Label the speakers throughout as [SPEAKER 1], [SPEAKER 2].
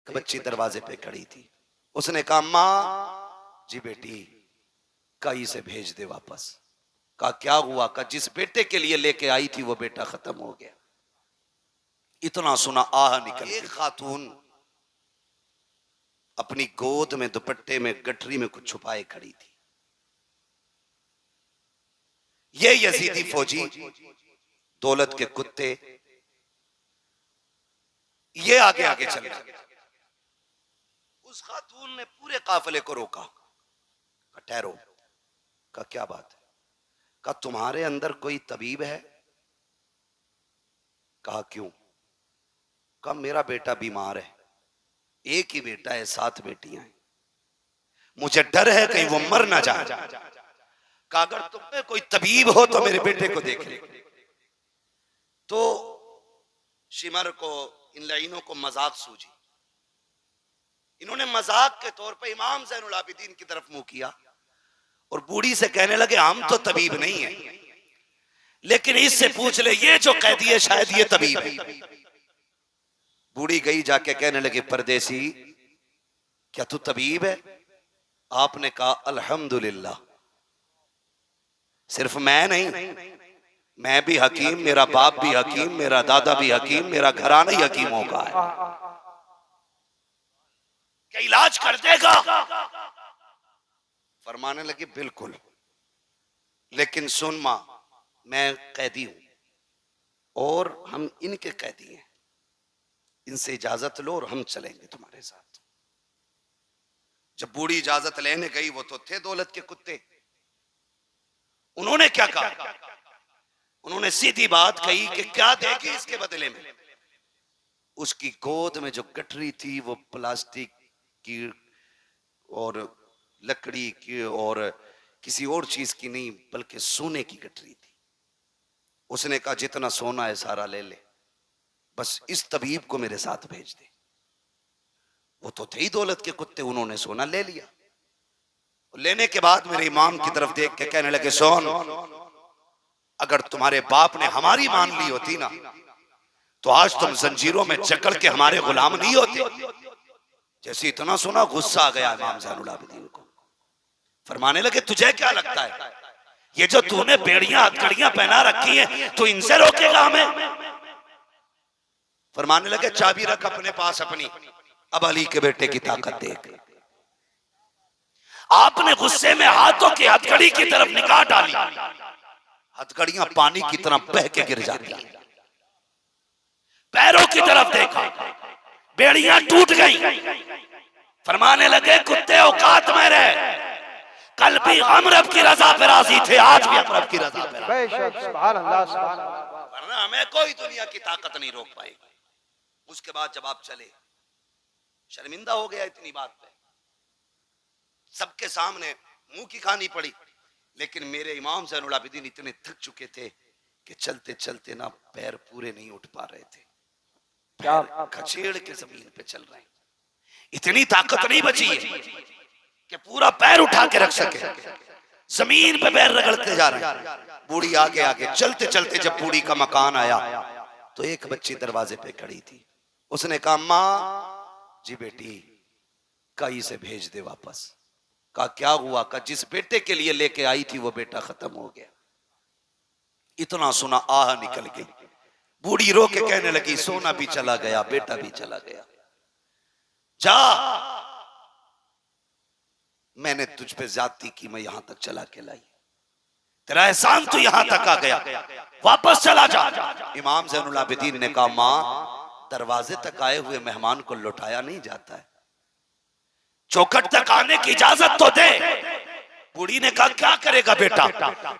[SPEAKER 1] बच्ची दरवाजे पे खड़ी थी। उसने कहा माँ जी बेटी कई से भेज दे वापस। कहा क्या हुआ? कहा जिस बेटे के लिए लेके आई थी वो बेटा खत्म हो गया। इतना सुना आह निकल। एक खातून अपनी गोद में दुपट्टे में गठरी में कुछ छुपाए खड़ी थी। ये यजीदी फौजी दौलत के कुत्ते ये आगे आगे चल रहे। उस खातून ने पूरे काफिले को रोका। ठहरो। का क्या बात है? कहा तुम्हारे अंदर कोई तबीब है? कहा क्यों? कहा मेरा बेटा बीमार है। एक ही बेटा है, 7 बेटियां हैं, मुझे डर है कहीं वो मर ना जाए। कहा अगर तुम्हें कोई तबीब हो तो मेरे बेटे को देख ले। तो शिमर को इन लाइनों को मजाक सूझी। इन्होंने मजाक के तौर पे इमाम ज़ैनुल आबिदीन की तरफ मुंह किया और बूढ़ी से कहने लगे हम तो तबीब नहीं है, लेकिन इससे पूछ ले ये जो कैदी है शायद ये तबीब है। बूढ़ी गई जाके कहने लगी परदेसी क्या तू तबीब है? आपने कहा अल्हम्दुलिल्लाह, सिर्फ मैं नहीं, मैं भी हकीम, मेरा बाप भी हकीम, मेरा दादा भी हकीम, मेरा घराना ही हकीमों का है। क्या इलाज कर देगा? फरमाने लगी बिल्कुल, लेकिन सुन मां मैं कैदी हूं और हम इनके कैदी हैं, इनसे इजाजत लो और हम चलेंगे तुम्हारे साथ। जब बूढ़ी इजाजत लेने गई, वो तो थे दौलत के कुत्ते, उन्होंने क्या कहा? उन्होंने सीधी बात कही कि क्या देगी इसके बदले में? उसकी गोद में जो गठरी थी वो प्लास्टिक की और लकड़ी की और किसी और चीज की नहीं बल्कि सोने की गठरी थी। उसने कहा जितना सोना है सारा ले ले, बस इस तबीब को मेरे साथ भेज दे। वो तो थे ही दौलत के कुत्ते, उन्होंने सोना ले लिया। लेने के बाद मेरे इमाम की तरफ देख के कहने लगे सोन, अगर तुम्हारे बाप ने हमारी मान ली होती ना तो आज तुम जंजीरों में जकड़ के हमारे गुलाम नहीं होते। जैसे इतना सुना गुस्सा आ गया इमाम ज़ैनुल आबिदीन को। फरमाने लगे तुझे क्या लगता है ये जो तूने बेड़ियां हथकड़ियां पहना रखी हैं तो इनसे रोकेगा हमें? फरमाने लगे चाबी रख अपने पास अपनी, अब अली के बेटे की ताकत देख। आपने गुस्से में हाथों की हथकड़ी की तरफ निगाह डाली, हथकड़ियां पानी की तरह बह के गिर जाती, पैरों की तरफ देखा, बेड़ियां टूट गई। फरमाने लगे कुत्ते औकात में रहे, कल भी हम रब की रजा पे राजी थे, आज भी हम रब की रजा पे राजी, वरना हमें कोई दुनिया की ताकत नहीं रोक पाएगी। उसके बाद जब आप चले, शर्मिंदा हो गया इतनी बात पे, सबके सामने मुंह की खानी पड़ी, लेकिन मेरे इमाम ज़ैनुल आबिदीन इतने थक चुके थे कि चलते चलते ना पैर पूरे नहीं उठ पा रहे थे, पैर खचेड़ के जमीन पे चल रहे हैं। इतनी ताकत नहीं बची है कि पूरा पैर उठा के रख सके, जमीन पे पैर रगड़ते जा रहे हैं। बूढ़ी आगे आगे चलते चलते जब बूढ़ी का मकान आया तो एक बच्ची दरवाजे पे खड़ी थी। उसने कहा माँ जी बेटी कई से भेज दे वापस। कहा क्या हुआ? कहा जिस बेटे के लिए लेके आई थी वो बेटा खत्म हो गया। इतना सुना आह निकल गई। बूढ़ी रो के कहने लगी सोना भी चला गया, बेटा भी चला गया, जा मैंने तुझ पे ज्यादती की, मैं यहां तक चला के लाई, तेरा एहसान तो यहां तक आ गया, वापस चला जा। इमाम ज़ैनुल आबिदीन ने कहा मां दरवाजे तक आए हुए मेहमान को लौटाया नहीं जाता है, चौखट तक आने की इजाजत तो दे। बूढ़ी ने कहा क्या करेगा बेटा,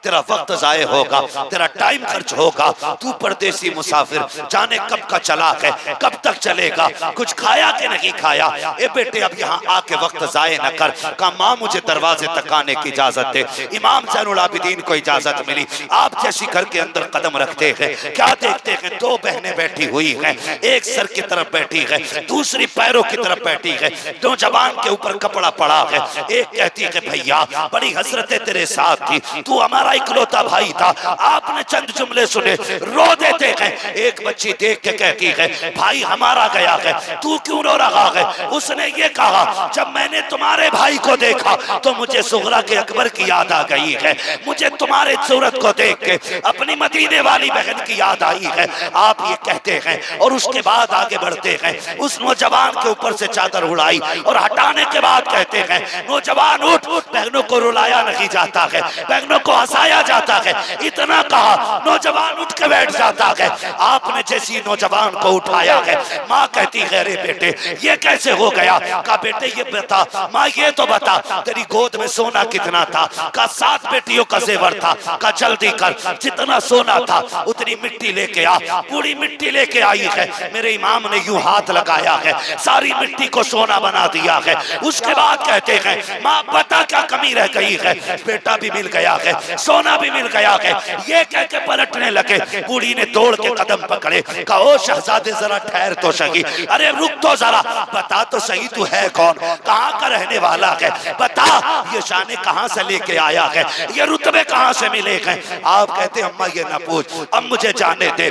[SPEAKER 1] तेरा वक्त जाये होगा, तेरा टाइम खर्च होगा, तू परदेसी मुसाफिर जाने कब का चला है, कब तक चलेगा, कुछ खाया कि नहीं खाया, ए बेटे अब यहाँ आके वक्त जाये न कर। कहा माँ मुझे दरवाजे तक आने की इजाजत दे। इमाम ज़ैनुल आबिदीन को इजाजत मिली। आप जैसी घर के अंदर कदम रखते हैं क्या देखते हैं, 2 बहनें बैठी हुई हैं, एक सर की तरफ बैठी है, दूसरी पैरों की तरफ बैठी है, 2 जबान के ऊपर कपड़ा पड़ा है। एक कहती है भैया बड़ी हसरतें तेरे साथ थी, तू हमारा इकलौता भाई था। आपने चंद जुमले सुने, रो देते हैं। एक बच्ची देख के कहती है भाई हमारा गया है, तू क्यों रो रहा है? उसने ये कहा जब मैंने तुम्हारे भाई को देखा तो मुझे सुगरा के अकबर की याद आ गई है, मुझे तुम्हारे सूरत को देख के अपनी मदीने वाली बहन की याद आई है। आप ये कहते हैं और उसके बाद आगे बढ़ते हैं। उस नौजवान के ऊपर से चादर उड़ाई और हटाने के बाद कहते हैं नौजवान उठ, बहनों को रुलाया नहीं जाता है, बहनों को हंसाया जाता है। इतना कहा नौजवान उठ के बैठ जाता है। आपने जैसी नौजवान को उठाया है, माँ कहती है अरे बेटे ये कैसे हो गया? कहा बेटे ये बता, माँ ये तो बता तेरी गोद में सोना कितना था? कहा 7 बेटियों का जेवर था। कहा जल्दी कर, जितना सोना था उतनी मिट्टी लेके आ। पूरी मिट्टी लेके आई है। मेरे इमाम ने यूं हाथ लगाया है, सारी मिट्टी को सोना बना दिया है। उसके बाद कहते हैं माँ बता क्या कमी रह गई है? बेटा भी मिल गया है, सोना भी मिल गया है। ये कह के पलटने लगे। बूढ़ी ने दौड़ के कदम पकड़े, कहा ओ शहजादे जरा ठहर तो सही, अरे रुक तो जरा, बता तो सही तू है कौन, कहाँ का रहने वाला है, बता ये शाने कहाँ से लेके आया है, ये रुतबे कहाँ से मिले हैं? आप कहते अम्मा ये ना पूछ, अब मुझे जाने दे।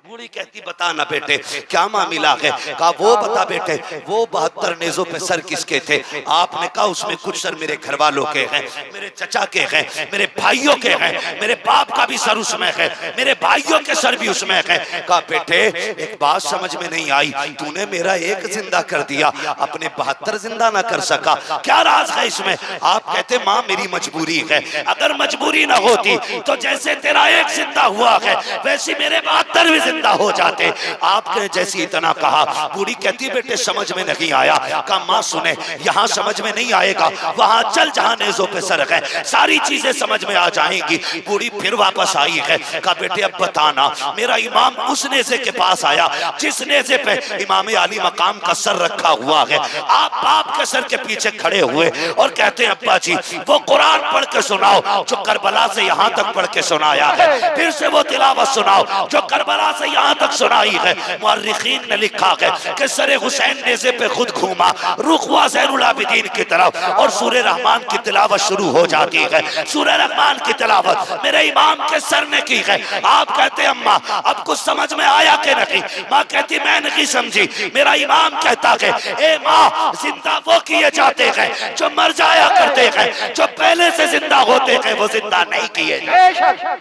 [SPEAKER 1] बूढ़ी कहती बता ना बेटे क्या मामला है? कहा वो बता बेटे वो 72 नेज़ों पे सर किसके थे? आपने कहा उसमें कुछ सर मेरे घर वालों के हैं, मेरे चचा के हैं, मेरे भाइयों के हैं, मेरे बाप का भी सर उसमें है, मेरे भाइयों के सर भी उसमें है। कहा बेटे एक बात समझ में नहीं आई, तूने मेरा एक जिंदा कर दिया, अपने 72 जिंदा ना कर सका, क्या राज है इसमें? आप कहते माँ मेरी मजबूरी है, अगर मजबूरी ना होती तो जैसे तेरा एक जिंदा हुआ है वैसे मेरे 72 भी जिंदा हो जाते। आपने जैसी इतना कहा, बूढ़ी कहती बेटे समझ में नहीं आया। कहा माँ सुने यहाँ समझ में नहीं आएगा, वहां चल जहां नेज़ों पे सर है, सारी चीजें समझ में आ जाएंगी। बूढ़ी फिर वापस आई है। कहा बेटे अब बताना, मेरा इमाम उस नेज़े के पास आया जिस नेज़े पे इमाम अली मकाम का सर रखा हुआ है। आप बाप के सर के पीछे खड़े हुए और कहते हैं अब्बा जी वो कुरान पढ़ के सुनाओ जो करबला से यहाँ तक पढ़ के सुनाया है, फिर से वो तिलावत सुनाओ जो करबला से यहाँ तक सुनाई है। मुअर्रिखीन ने लिखा है कि सरे हुसैन नेज़े पे खुद घूमा, रुख हुआ ज़ैनुल आबिदीन की तरफ और सूरह रहमान की तिलावत शुरू हो जाती है। सूरह रहमान की तिलावत मेरे इमाम के सर ने की है। आप कहते अम्मा अब कुछ समझ में आया कि नहीं? माँ कहती मैं नहीं समझी। मेरा इमाम कहता है ए माँ जिंदा वो किए जाते हैं जो मर जाया करते हैं, जो पहले से जिंदा होते हैं वो जिंदा नहीं किए जाते।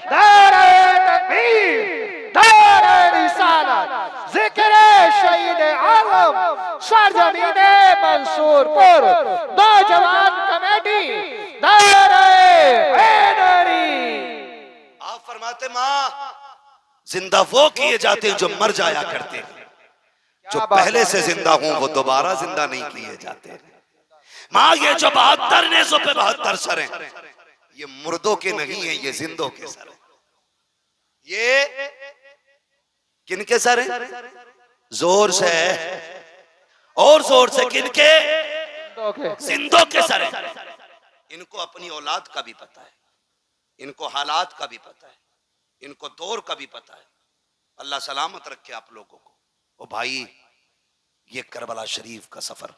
[SPEAKER 2] मंसूरपुर नौजवान कमेटी
[SPEAKER 1] आप फरमाते माँ जिंदा वो किए जाते हैं जो मर जाया करते हैं, जो पहले से जिंदा हों वो दोबारा जिंदा नहीं किए जाते। माँ ये जो 72 नेज़ों पे 72 सर हैं ये मुर्दों के नहीं है, ये जिंदों के सर हैं। ये किनके सर हैं? जोर से और जोर से, किनके? जिंदों के सर हैं। इनको अपनी औलाद का भी पता है, इनको हालात का भी पता है, इनको दौर का भी पता है। अल्लाह सलामत रखे आप लोगों को। ओ भाई ये करबला शरीफ का सफर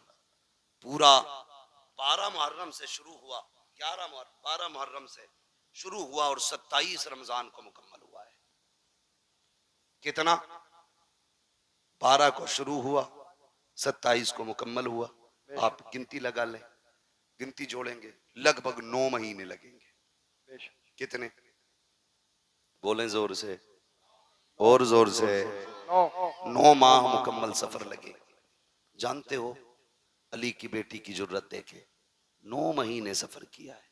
[SPEAKER 1] पूरा 12 मुहर्रम से शुरू हुआ, 12 मुहर्रम से शुरू हुआ और 27 रमजान को मुकम्मल हुआ है। कितना? 12 को शुरू हुआ, 27 को मुकम्मल हुआ। आप गिनती लगा लें, गिनती जोड़ेंगे लगभग 9 महीने लगेंगे। कितने? बोलें जोर से और जोर से। 9 माह मुकम्मल सफर लगे। जानते हो अली की बेटी की जुर्रत देखे, 9 महीने सफर किया है,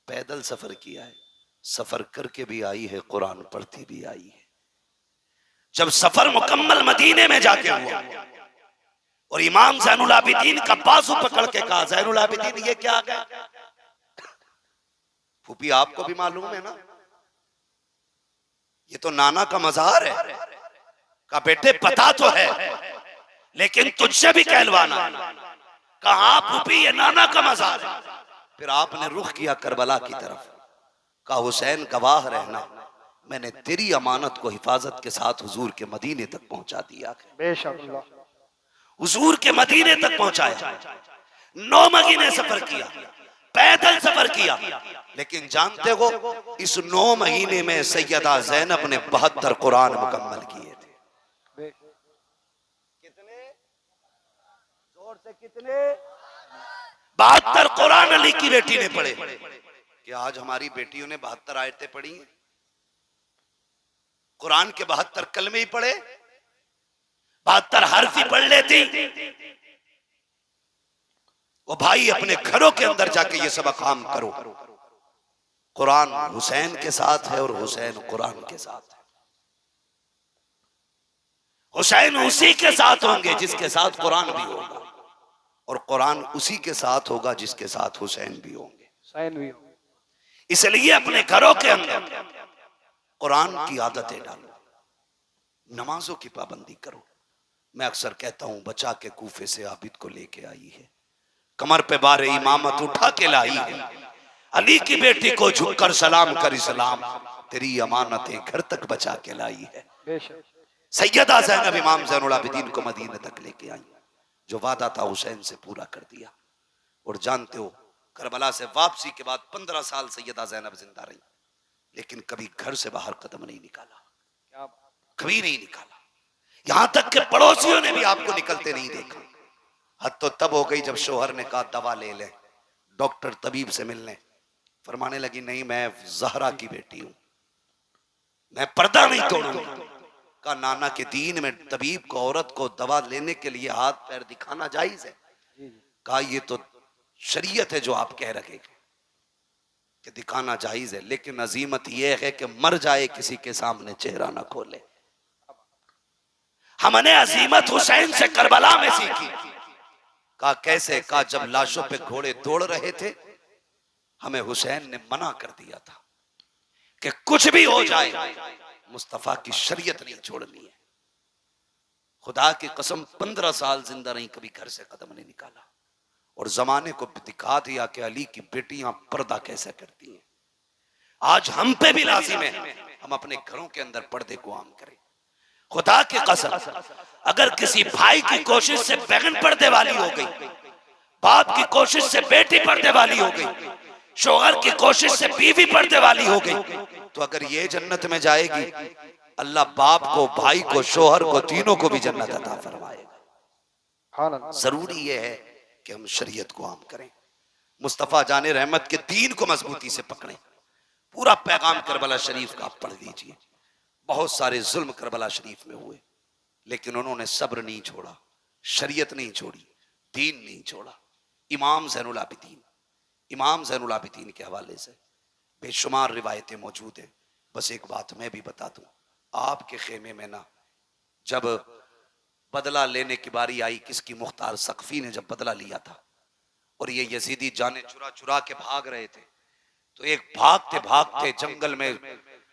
[SPEAKER 1] पैदल सफर किया है, सफर करके भी आई है, कुरान पढ़ती भी आई है। जब सफर मुकम्मल मदीने में जाके हुआ और इमाम ज़ैनुल आबिदीन का बाजू पकड़ के कहा ज़ैनुल आबिदीन ये क्या है? फूफी आपको भी मालूम है ना, ये तो नाना का मज़ार है। कहा बेटे पता तो है लेकिन तुझसे भी कहलवाना। कहा फूफी ये नाना का मज़ार है। फिर आपने रुख किया करबला की तरफ, कहा हुसैन गवाह रहना, मैंने तेरी अमानत को हिफाजत के साथ हुजूर के मदीने तक पहुंचा दिया है।
[SPEAKER 2] बेशक
[SPEAKER 1] हुजूर के मदीने तक पहुंचाया। 9 महीने सफर किया, पैदल सफर किया। लेकिन जानते हो इस 9 महीने में सैयदा ज़ैनब ने 72 कुरान मुकम्मल किए थे। कितने जोर से कितने? 72 कुरान अली की बेटी ने पढ़े। क्या आज हमारी बेटियों ने 72 आयतें पढ़ी हैं? कुरान के 72 कलमे ही पढ़े, 72 हर्फ ही पढ़ लेती। वो भाई अपने घरों के अंदर जाके ये सब काम करो। कुरान हुसैन के साथ है और हुसैन कुरान के साथ है। हुसैन उसी के साथ होंगे जिसके साथ कुरान भी होगा, और कुरान उसी के साथ होगा जिसके साथ हुसैन भी होंगे। इसलिए अपने घरों के अंदर कुरान की आदतें डालो, नमाजों की पाबंदी करो। मैं अक्सर कहता हूं बचा के कूफे से आबिद को लेके आई है, कमर पे बारे इमामत उठा के लाई है, अली की बेटी को झुककर सलाम कर इस्लाम तेरी अमानतें घर तक बचा के लाई है। सैयदा ज़ैनब इमाम ज़ैनुल आबिदीन को मदीने तक लेके आई, जो वादा था हुसैन से पूरा कर दिया। और जानते हो करबला से वापसी के बाद 15 साल सैयदा ज़ैनब जिंदा रही, लेकिन कभी घर से बाहर कदम नहीं निकाला, कभी नहीं निकाला। यहां तक कि पड़ोसियों ने भी आपको निकलते नहीं देखा। हद तो तब हो गई जब शोहर ने कहा दवा ले ले, डॉक्टर तबीब से मिलने, फरमाने लगी नहीं मैं ज़हरा की बेटी हूं, मैं पर्दा नहीं तोड़ूंगी। कहा नाना के दीन में तबीब को औरत को दवा लेने के लिए हाथ पैर दिखाना जायज है? कहा ये तो शरीयत है जो आप कह रहे कि दिखाना जायज है, लेकिन अजीमत यह है कि मर जाए किसी के सामने चेहरा ना खोले। हमने अजीमत हुसैन से करबला में सीखी। कहा कैसे? कहा जब लाशों पे घोड़े दौड़ रहे थे हमें हुसैन ने मना कर दिया था कि कुछ भी हो जाए मुस्तफा की शरीयत नहीं छोड़नी है। खुदा की कसम 15 साल जिंदा रही, कभी घर से कदम नहीं निकाला, और जमाने को दिखा दिया कि अली की बेटियां पर्दा कैसे करती हैं। आज हम पे भी लाजिम है हम अपने घरों के अंदर पर्दे को आम करें। खुदा की कसम अगर किसी भाई की कोशिश से बहन पर्दे वाली हो गई, बाप की कोशिश से बेटी पर्दे वाली हो गई, शोहर की कोशिश से बीवी पर्दे वाली हो गई, तो अगर ये जन्नत में जाएगी, अल्लाह बाप को, भाई को, शोहर को, तीनों को भी जन्नत अता फरमाएगा। जरूरी ये है कि हम शरीयत को आम करें, मुस्तफा जाने रहमत के दीन को मजबूती से पकड़ें। पूरा पैगाम करबला शरीफ का आप पढ़ लीजिए। बहुत सारे जुल्म करबला शरीफ में हुए, लेकिन उन्होंने सब्र नहीं छोड़ा, शरीयत नहीं छोड़ी, दीन नहीं छोड़ा। इमाम ज़ैनुल आबिदीन, इमाम ज़ैनुल आबिदीन के हवाले से बेशुमार रिवायतें मौजूद हैं। बस एक बात मैं भी बता दूं, आपके खेमे में ना जब बदला लेने की बारी आई, किसकी? मुख्तार सक़फ़ी ने जब बदला लिया था और ये यजीदी जाने चुरा चुरा के भाग रहे थे, तो एक भागते भागते जंगल में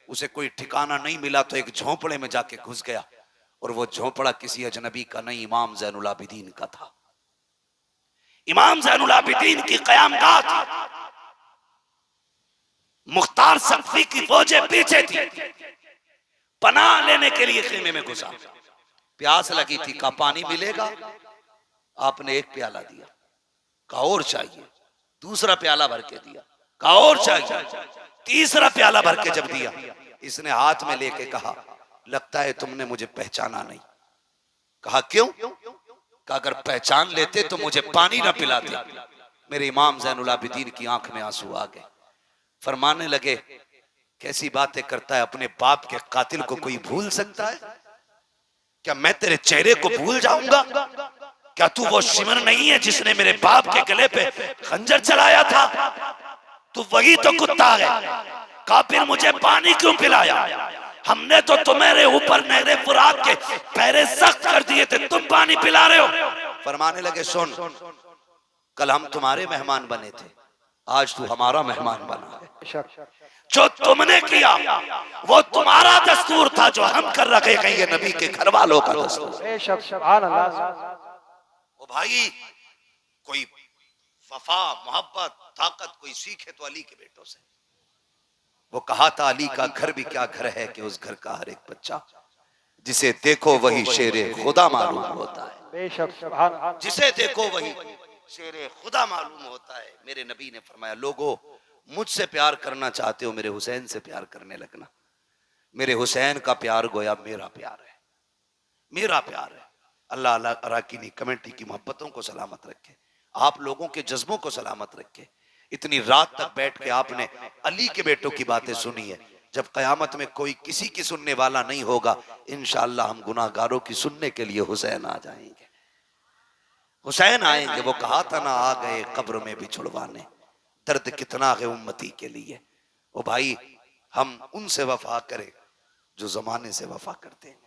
[SPEAKER 1] उसे कोई ठिकाना नहीं मिला, तो एक झोंपड़े में जाके घुस गया, और वो झोंपड़ा किसी अजनबी का नहीं, इमाम ज़ैनुल आबिदीन का था। इमाम ज़ैनुल आबिदीन की क़यामगाह थी, मुख्तार सक़फ़ी की फौजें पीछे थी, पनाह लेने के लिए खेमे में घुसा। प्यास लगी थी, कहा पानी मिलेगा? आपने एक प्याला दिया, कहा और चाहिए। दूसरा प्याला भर के दिया, कहा और चाहिए। तीसरा प्याला भर के जब दिया, इसने हाथ में लेके कहा लगता है तुमने मुझे पहचाना नहीं। कहा क्यों? कहा अगर पहचान लेते तो मुझे पानी ना पिलाते। मेरे इमाम ज़ैनुल आबिदीन की आंख में आंसू आ गए। फरमाने लगे कैसी बातें करता है, अपने बाप के कातिल को कोई भूल सकता है? क्या मैं तेरे चेहरे को भूल जाऊंगा? क्या तू वो शिमर नहीं है जिसने मेरे बाप के गले पे खंजर चलाया था? तू वही तो कुत्ता है। कहा फिर मुझे पानी क्यों पिलाया? हमने तो तुम्हारे ऊपर नहरे फुरात के पहरे सख्त कर दिए थे, तुम पानी पिला रहे हो। फरमाने लगे सुन, कल हम तुम्हारे मेहमान बने थे, आज तू हमारा मेहमान बना है। जो तुमने किया वो तुम्हारा दस्तूर था, जो हम कर रखे हैं ये नबी के घर वालों का दस्तूर। ओ भाई, कोई वफा, मोहब्बत, ताकत कोई सीखे तो अली के बेटों से। वो कहा था अली का घर भी क्या घर है कि उस घर का हर एक बच्चा जिसे देखो वही शेरे खुदा मालूम होता है। जिसे देखो वही शेरे खुदा मालूम होता है। मेरे नबी ने फरमाया, लोगों मुझसे प्यार करना चाहते हो, मेरे हुसैन से प्यार करने लगना। मेरे हुसैन का प्यार गोया मेरा प्यार है, मेरा प्यार है। अल्लाह अल्लाह अराकीनी कमेटी की मोहब्बतों को सलामत रखे, आप लोगों के जज्बों को सलामत रखे। इतनी रात तक बैठ के आपने अली के बेटों की बातें सुनी है। जब कयामत में कोई किसी की सुनने वाला नहीं होगा, इंशाअल्लाह हम गुनाहगारों की सुनने के लिए हुसैन आ जाएंगे, हुसैन आएंगे। वो कहा था ना, आ गए कब्र में भी छुड़वाने, दर्द कितना है उम्मती के लिए। ओ भाई, हम उनसे वफा करें जो जमाने से वफा करते हैं।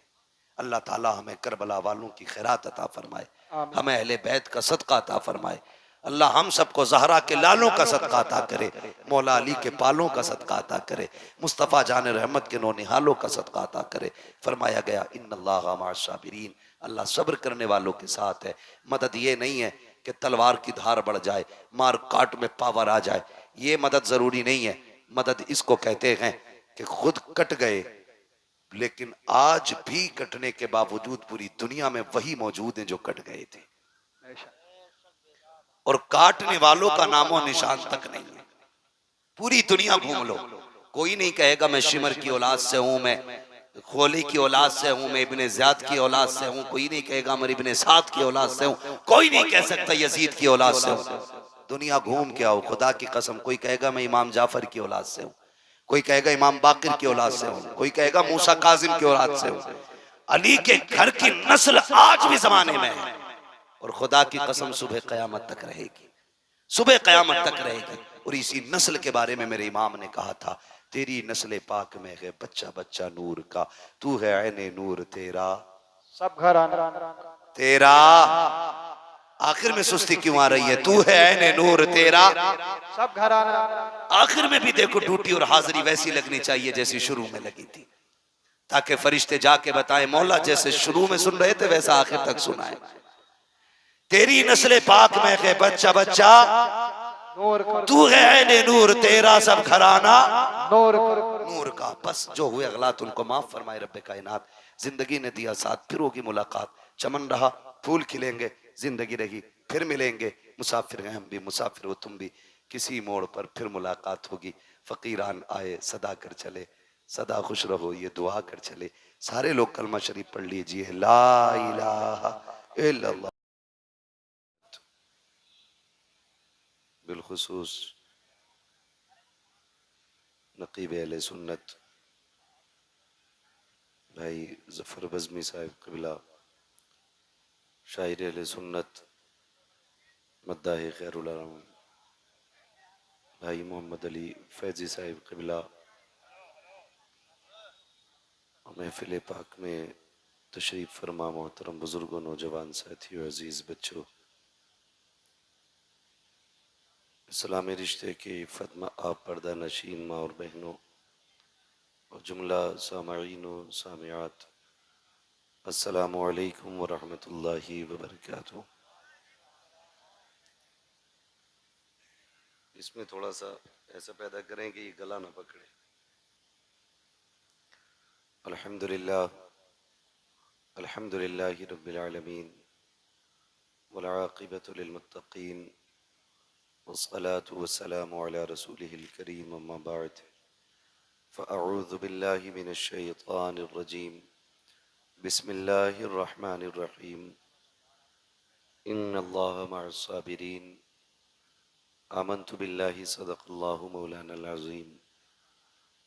[SPEAKER 1] अल्लाह ताला हमें करबला वालों की खैरात अता फरमाए, हमें अहले बैत का सदका अता फरमाए। अल्लाह हम सबको ज़हरा के लालों का सदका अता करे, मौला अली के पालों का सदका अता करे, मुस्तफ़ा जान रहमत के नौनिहालों का सदका अता करे। फरमाया गया, इन्नल्लाह मअस-साबिरीन, अल्लाह सब्र करने वालों के साथ है। मदद ये नहीं है कि तलवार की धार बढ़ जाए, मार काट में पावर आ जाए, ये मदद जरूरी नहीं है। मदद इसको कहते हैं कि खुद कट गए, लेकिन आज भी कटने के बावजूद पूरी दुनिया में वही मौजूद हैं जो कट गए थे, और काटने वालों का नामो निशान तक नहीं है। पूरी दुनिया घूम लो, कोई नहीं कहेगा मैं शिमर की औलाद से हूं, मैं खोली की औलाद से हूं, मैं इब्ने ज़ियाद की औलाद से हूं। कोई नहीं कहेगा मैं इब्ने साद की औलाद से हूं। कोई नहीं कह सकता यजीद की औलाद से हूं। दुनिया घूम के आओ, खुदा की कसम। कोई कहेगा मैं इमाम जाफर की औलाद से हूं, कोई कहेगा इमाम बाकिर की औलाद से हूं, कोई कहेगा मूसा काजिम की औलाद से हूं। अली के घर की नस्ल आज भी जमाने में है, और खुदा की कसम सुबह कयामत तक रहेगी, सुबह कयामत तक रहेगी। और इसी नस्ल के बारे में मेरे इमाम ने कहा था, तेरी नस्ल पाक में है बच्चा बच्चा नूर का, तू है ऐने नूर तेरा
[SPEAKER 2] सब घराना
[SPEAKER 1] तेरा। आखिर में सुस्ती क्यों आ रही है? तू है ऐने नूर तेरा
[SPEAKER 2] सब घराना।
[SPEAKER 1] आखिर में भी देखो ड्यूटी और हाजिरी वैसी लगनी चाहिए जैसी शुरू में लगी थी, ताकि फरिश्ते जाके बताएं, मौला जैसे शुरू में सुन रहे थे वैसा आखिर तक सुनाए। तेरी नस्ल पाक में है बच्चा बच्चा
[SPEAKER 2] नूर
[SPEAKER 1] तू है ऐने नूर तेरा, सब घराना
[SPEAKER 2] नूर
[SPEAKER 1] नूर का। बस जो हुए अगलात उनको माफ फरमाए रब्बे कायनात। जिंदगी ने दिया साथ, फिर होगी मुलाकात। चमन रहा फूल खिलेंगे, जिंदगी रही फिर मिलेंगे। मुसाफिर हैं हम भी, मुसाफिर हो तुम भी, किसी मोड़ पर फिर मुलाकात होगी। फकीरान आए सदा कर चले, सदा खुश रहो ये दुआ कर चले। सारे लोग कलमा शरीफ पढ़ लीजिए, ला इलाहा इल्लल्लाह। बिलखुसूस नकीब अहले सुन्नत भाई जफर बज़मी साहिब क़िबला, शायर अहले सुन्नत मद्दाह खैरुल आलम भाई मोहम्मद अली फैज़ी साहिब क़िबला, महफिल पाक में तशरीफ़ फरमा मोहतरम बुजुर्गों, नौजवान साथियों, अजीज़ बच्चों, इस्लामी रिश्ते की फतमा आप पर्दा नशीन माँ और बहनों और जुमला सामईन व सामियात, अस्सलामु अलैकुम व रहमतुल्लाहि व बरकातुहू। इसमें थोड़ा सा ऐसा पैदा करें कि ये गला ना पकड़े। अल्हम्दुलिल्लाह अल्हम्दुलिल्लाहि रब्बिल आलमीन वल आक़िबतु लिल मुत्तक़ीन वस्सलातु वस्सलामु अला रसूलिहिल करीम, अम्मा बाद, फ़अऊज़ु बिल्लाहि मिनश शैतानिर रजीम, बिस्मिल्लाहिर रहमानिर रहीम, इन्नल्लाहा मअस साबिरीन, आमन्तु बिल्लाहि सदक़ल्लाहु मौलानल अज़ीम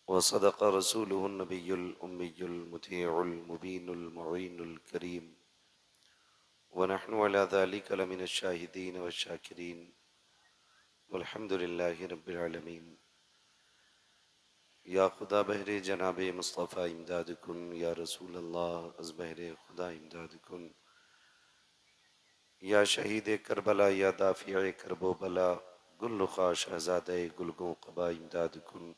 [SPEAKER 1] व सदक़ रसूलुहुन नबियुल उम्मियुल मुतीउल मुबीनुल मुईनुल करीम व नहनु अला ज़ालिका लमिनश शाहिदीन वश्शाकिरीन वल्हम्दुलिल्लाहि रब्बिल आलमीन। या खुदा बहरे जनाब मुस्तफ़ा इमदाद कुन, या रसूल अल्लाह अज़ बहरे खुदा इमदाद कुन, या शहीद करबला, या दाफ़िए करबो बला, गुल ख़ा शहज़ादे गुलगो क़बा इमदाद कुन,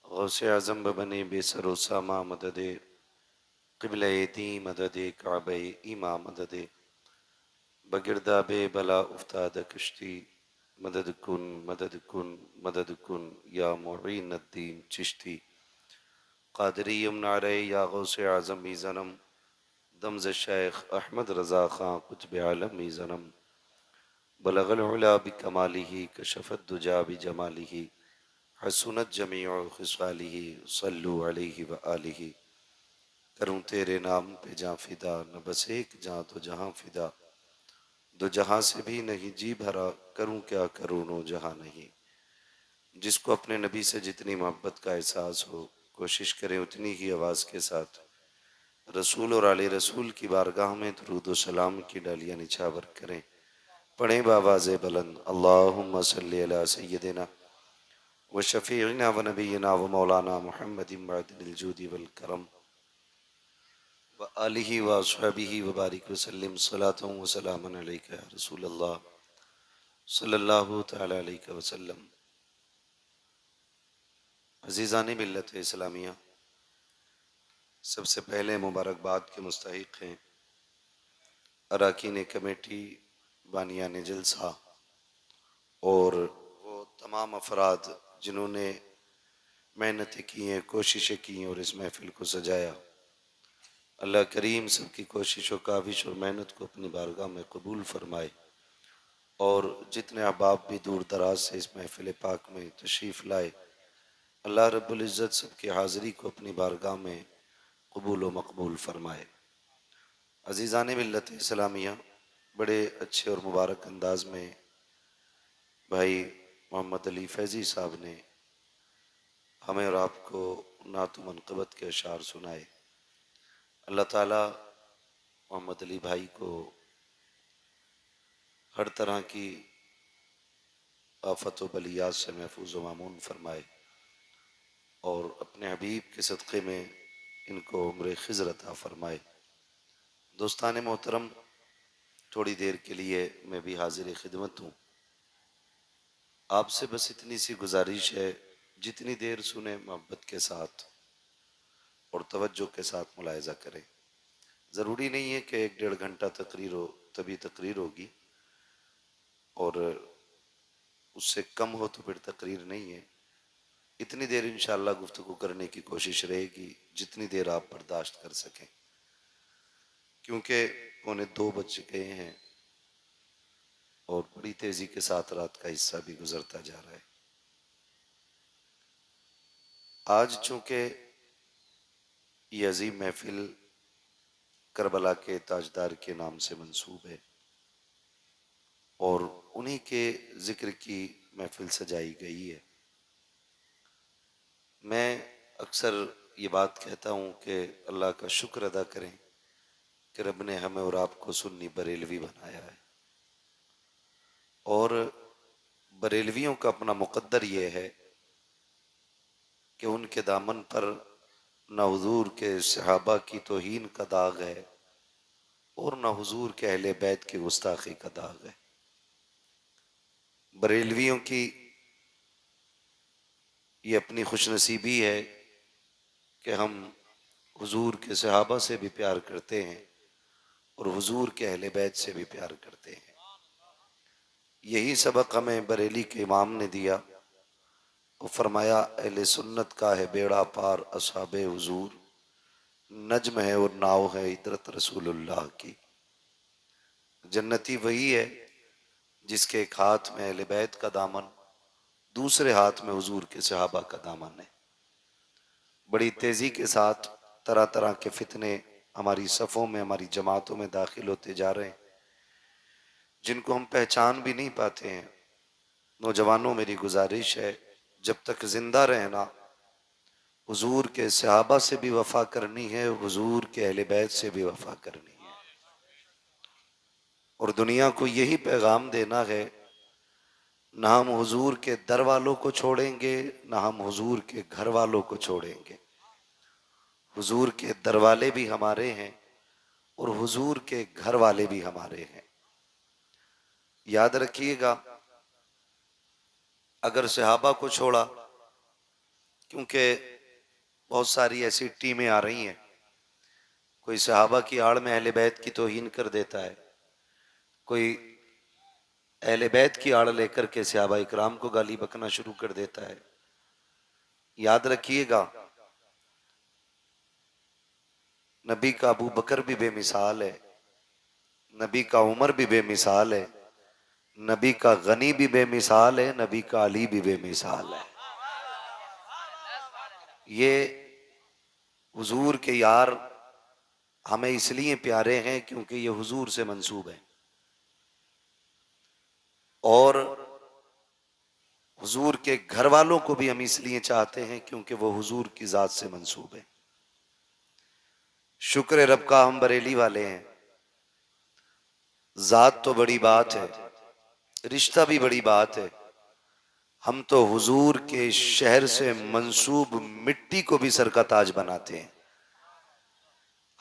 [SPEAKER 1] गौसे आज़म बने बेसरो सामा मददे, क़िबले दी मददे, काबे ईमा मददे, बगिरदाबे बला उफ्ताद कश्ती, मदद कुन मदद कुन मदद कुन, या मुईन अद्दीन चिश्ती, क़ादरी नारे, या गौसे आज़म ई ज़नम, दमज़ शेख अहमद रज़ा ख़ां कुतुब आलम ई ज़नम,
[SPEAKER 3] बलगल उला बिकमालिही कशफत दुजा बिजमालिही हसुनत जमीउ खिसालिही सल्लु अलैहि व आलिही। करूँ तेरे नाम पे जां फिदा, न बस एक जां तो जहां फिदा, दो जहां से भी नहीं जी भरा, करूँ क्या करूँ नो जहां नहीं। जिसको अपने नबी से जितनी मोहब्बत का एहसास हो, कोशिश करें उतनी ही आवाज़ के साथ रसूल और आले रसूल की बारगाह में दुरूद व सलाम की डालियां निछावर करें। पढ़ें बावाज़ बुलंद अल्लाहुम्मा सल्ली अला सय्यदिना व शफ़ीइना व नबीना व मौलाना मुहम्मदिन बअदिल जूदी वल करम व आलिहि व अस्हाबिहि व बारिक वसल्लिम सलातन व सलामन अलैका या रसूल अल्लाह सल्लल्लाहु तआला अलैहि वसल्लम। अज़ीज़ान मिल्लत इस्लामिया, सबसे पहले मुबारकबाद के मुस्तहिक़ हैं अरकान कमेटी, बानियान जलसा और वो तमाम अफराद जिन्होंने मेहनतें की हैं, कोशिशें की हैं और इस महफ़िल को सजाया। अल्लाह करीम सबकी कोशिशों, काविश और मेहनत को अपनी बारगाह में कबूल फरमाए। और जितने अहबाब भी दूर दराज से इस महफ़िल पाक में तशरीफ़ लाए, अल्लाह रब्बुल इज़्ज़त सबकी हाज़िरी को अपनी बारगाह में कबूल व मकबूल फरमाए। अज़ीज़ान मिल्लत इस्लामिया, बड़े अच्छे और मुबारक अंदाज में भाई मोहम्मद अली फैज़ी साहब ने हमें और आपको नात मनक़बत के अशार सुनाए। अल्लाह ताला मोहम्मद अली भाई को हर तरह की आफत व बलियात से महफूज व मामून फरमाए और अपने हबीब के सदक़े में इनको उम्र खिज़र अता फरमाए। दोस्तान मोहतरम, थोड़ी देर के लिए मैं भी हाजिर खिदमत हूँ। आपसे बस इतनी सी गुजारिश है, जितनी देर सुने मोहब्बत के साथ और तवज्जो के साथ मुलाहिज़ा करें। ज़रूरी नहीं है कि 1-1.5 घंटा तकरीर हो तभी तकरीर होगी, और उससे कम हो तो फिर तकरीर नहीं है। इतनी देर इंशाअल्लाह गुफ्तगू करने की कोशिश रहेगी जितनी देर आप बर्दाश्त कर सकें, क्योंकि 1:45 बज गए हैं और बड़ी तेज़ी के साथ रात का हिस्सा भी गुजरता जा रहा है। आज चूँकि ये अजीम महफिल करबला के ताजदार के नाम से मंसूब है और उन्हीं के ज़िक्र की महफिल सजाई गई है। मैं अक्सर ये बात कहता हूँ कि अल्लाह का शुक्र अदा करें कि रब ने हमें और आपको सुन्नी बरेलवी बनाया है। और बरेलवियों का अपना मुकद्दर ये है कि उनके दामन पर न हुजूर के सहाबा की तौहीन का दाग है और न हुजूर के अहले बैत की गुस्ताखी का दाग है। बरेलवियों की ये अपनी खुशनसीबी है कि हम हुजूर के सहाबा से भी प्यार करते हैं और हुजूर के अहले बैत से भी प्यार करते हैं। यही सबक हमें बरेली के इमाम ने दिया। वो फरमाया, अहले सुन्नत का है बेड़ा पार असहाबे हुजूर, नज्म है और नाव है इतरत रसूलुल्लाह की। जन्नती वही है जिसके एक हाथ में अहले बैत का दामन, दूसरे हाथ में हुजूर के सहाबा का दामन है। बड़ी तेजी के साथ तरह तरह के फितने हमारी सफ़ों में, हमारी जमातों में दाखिल होते जा रहे हैं, जिनको हम पहचान भी नहीं पाते हैं। नौजवानों, मेरी गुजारिश है, जब तक जिंदा रहना, हुजूर के सहाबा से भी वफा करनी है, हुजूर के अहले बैत से भी वफा करनी है। और दुनिया को यही पैगाम देना है, ना हम हुजूर के दर वालों को छोड़ेंगे, ना हम हुजूर के घर वालों को छोड़ेंगे। हुजूर के दर वाले भी हमारे हैं और हुजूर के घर वाले भी हमारे हैं। याद रखिएगा, अगर सहाबा को छोड़ा, क्योंकि बहुत सारी ऐसी टीमें आ रही हैं, कोई सहाबा की आड़ में अहले बैत की तौहीन कर देता है, कोई अहले बैत की आड़ लेकर के सहाबा इकराम को गाली बकना शुरू कर देता है। याद रखिएगा, नबी का अबू बकर भी बेमिसाल है, नबी का उमर भी बेमिसाल है, नबी का गनी भी बेमिसाल है, नबी का अली भी बेमिसाल है। ये हुजूर के यार हमें इसलिए प्यारे हैं क्योंकि ये हुजूर से मंसूब है, और हुजूर के घर वालों को भी हम इसलिए चाहते हैं क्योंकि वो हुजूर की जात से मंसूब है। शुक्र रब का हम बरेली वाले हैं। जात तो बड़ी बात है, रिश्ता भी बड़ी बात है। हम तो हुजूर के शहर से मंसूब मिट्टी को भी सर का ताज बनाते हैं।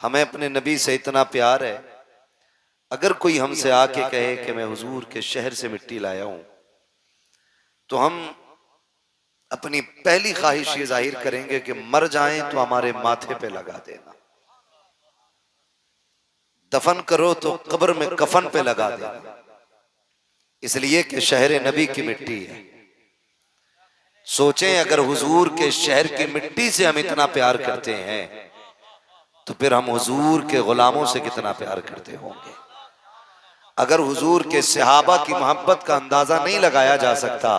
[SPEAKER 3] हमें अपने नबी से इतना प्यार है, अगर कोई हमसे आके कहे कि मैं हुजूर के शहर से मिट्टी लाया हूं, तो हम अपनी पहली ख्वाहिश ये जाहिर करेंगे कि मर जाएं तो हमारे माथे पे लगा देना, दफन करो तो कब्र में कफन पे लगा देना, इसलिए कि शहर नबी की मिट्टी है। सोचें अगर हुजूर के शहर की मिट्टी से हम इतना प्यार करते हैं तो फिर हम हुजूर के गुलामों से कितना प्यार करते होंगे। अगर हुजूर के सहाबा की मोहब्बत का अंदाजा नहीं लगाया जा सकता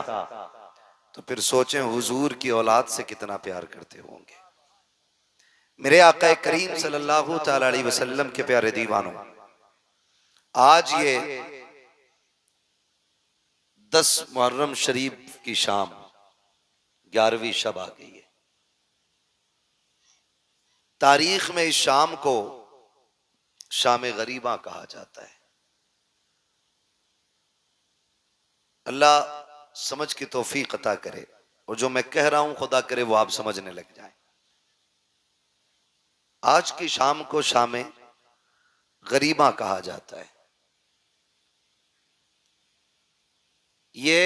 [SPEAKER 3] तो फिर सोचें हुजूर की औलाद से कितना प्यार करते होंगे। मेरे आका करीम सल्लल्लाहु तआला अलैहि वसल्लम के प्यारे दीवानों, आज ये 10 मुहर्रम शरीफ की शाम 11वीं शब आ गई है। तारीख में इस शाम को शाम गरीबा कहा जाता है। अल्लाह समझ की तौफीक अता करे, और जो मैं कह रहा हूं खुदा करे वो आप समझने लग जाएं। आज की शाम को शाम गरीबा कहा जाता है। ये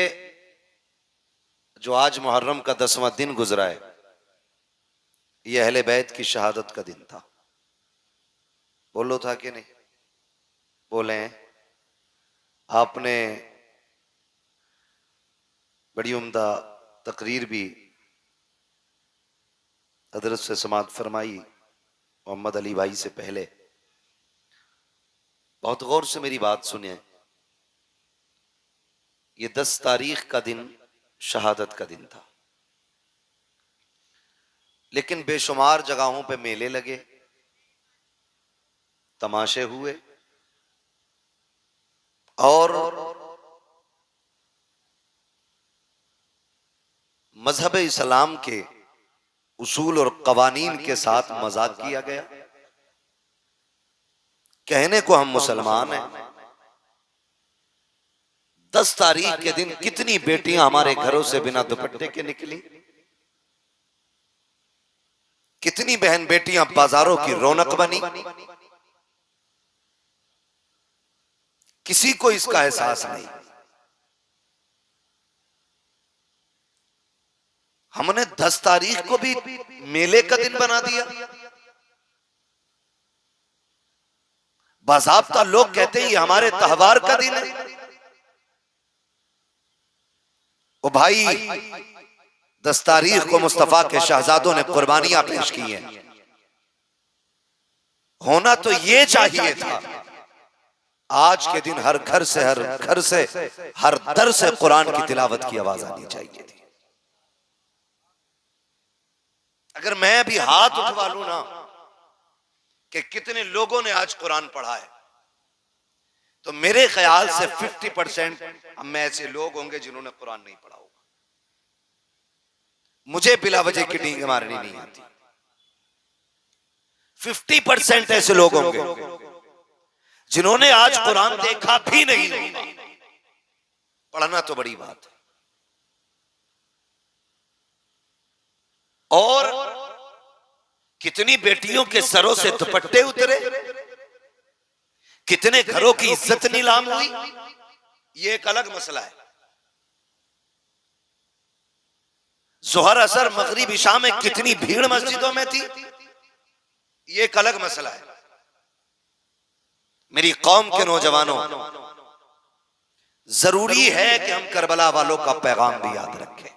[SPEAKER 3] जो आज मुहर्रम का 10वां दिन गुजरा है, ये अहले बैत की शहादत का दिन था। बोलो था कि नहीं? बोले हैं। आपने बड़ी उम्दा तकरीर भी हजरत से समाअत फरमाई मोहम्मद अली भाई से पहले। बहुत गौर से मेरी बात सुनिए। ये 10 तारीख का दिन शहादत का दिन था, लेकिन बेशुमार जगहों पे मेले लगे, तमाशे हुए, और मजहब इस्लाम के उसूल और कवानीन के साथ मजाक किया गया। कहने को हम मुसलमान हैं, 10 तारीख के दिन कितनी बेटियां हमारे घरों से बिना दुपट्टे के निकली, कितनी बहन बेटियां बाजारों की रौनक बनी। किसी को इसका एहसास नहीं। हमने 10 तारीख को भी मेले का दिन बना दिया। बाज़ाब्ता लोग कहते हैं ये हमारे त्योहार का दिन है। ओ भाई, 10 तारीख को मुस्तफा के शहजादों ने कुर्बानियां पेश की हैं। होना तो ये चाहिए था, आज के दिन हर घर से, हर दर से कुरान की तिलावत की आवाज आनी चाहिए थी। अगर मैं भी हाथ उठवा लूं ना कि कितने लोगों ने आज कुरान पढ़ा है, तो मेरे ख्याल से 50% हम में ऐसे लोग होंगे जिन्होंने कुरान नहीं पढ़ा होगा। मुझे बिला वजह की डींग मारनी नहीं आती। 50% ऐसे लोग होंगे जिन्होंने आज कुरान देखा भी नहीं होगा। पढ़ना तो बड़ी बात है। और कितनी बेटियों के सरों से दुपट्टे उतरे, कितने घरों की इज्जत नीलाम हुई, ये एक अलग मसला है। जोहर असर मगरिब इशा में कितनी भीड़ मस्जिदों में थी, ये एक अलग मसला है। मेरी कौम के नौजवानों, जरूरी है कि हम करबला वालों का पैगाम भी याद रखें।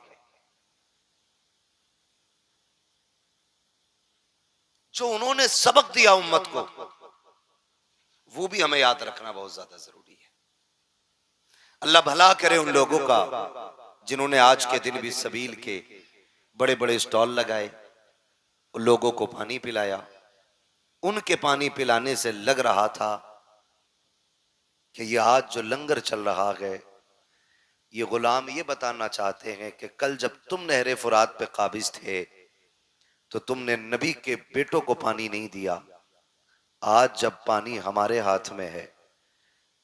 [SPEAKER 3] जो उन्होंने सबक दिया उम्मत को, वो भी हमें याद रखना बहुत ज्यादा जरूरी है। अल्लाह भला करे उन लोगों का जिन्होंने आज के दिन भी सबील के बड़े बड़े स्टॉल लगाए, उन लोगों को पानी पिलाया। उनके पानी पिलाने से लग रहा था कि ये आज जो लंगर चल रहा है, ये गुलाम ये बताना चाहते हैं कि कल जब तुम नहरे फुरात पे काबिज थे तो तुमने नबी के बेटों को पानी नहीं दिया। आज जब पानी हमारे हाथ में है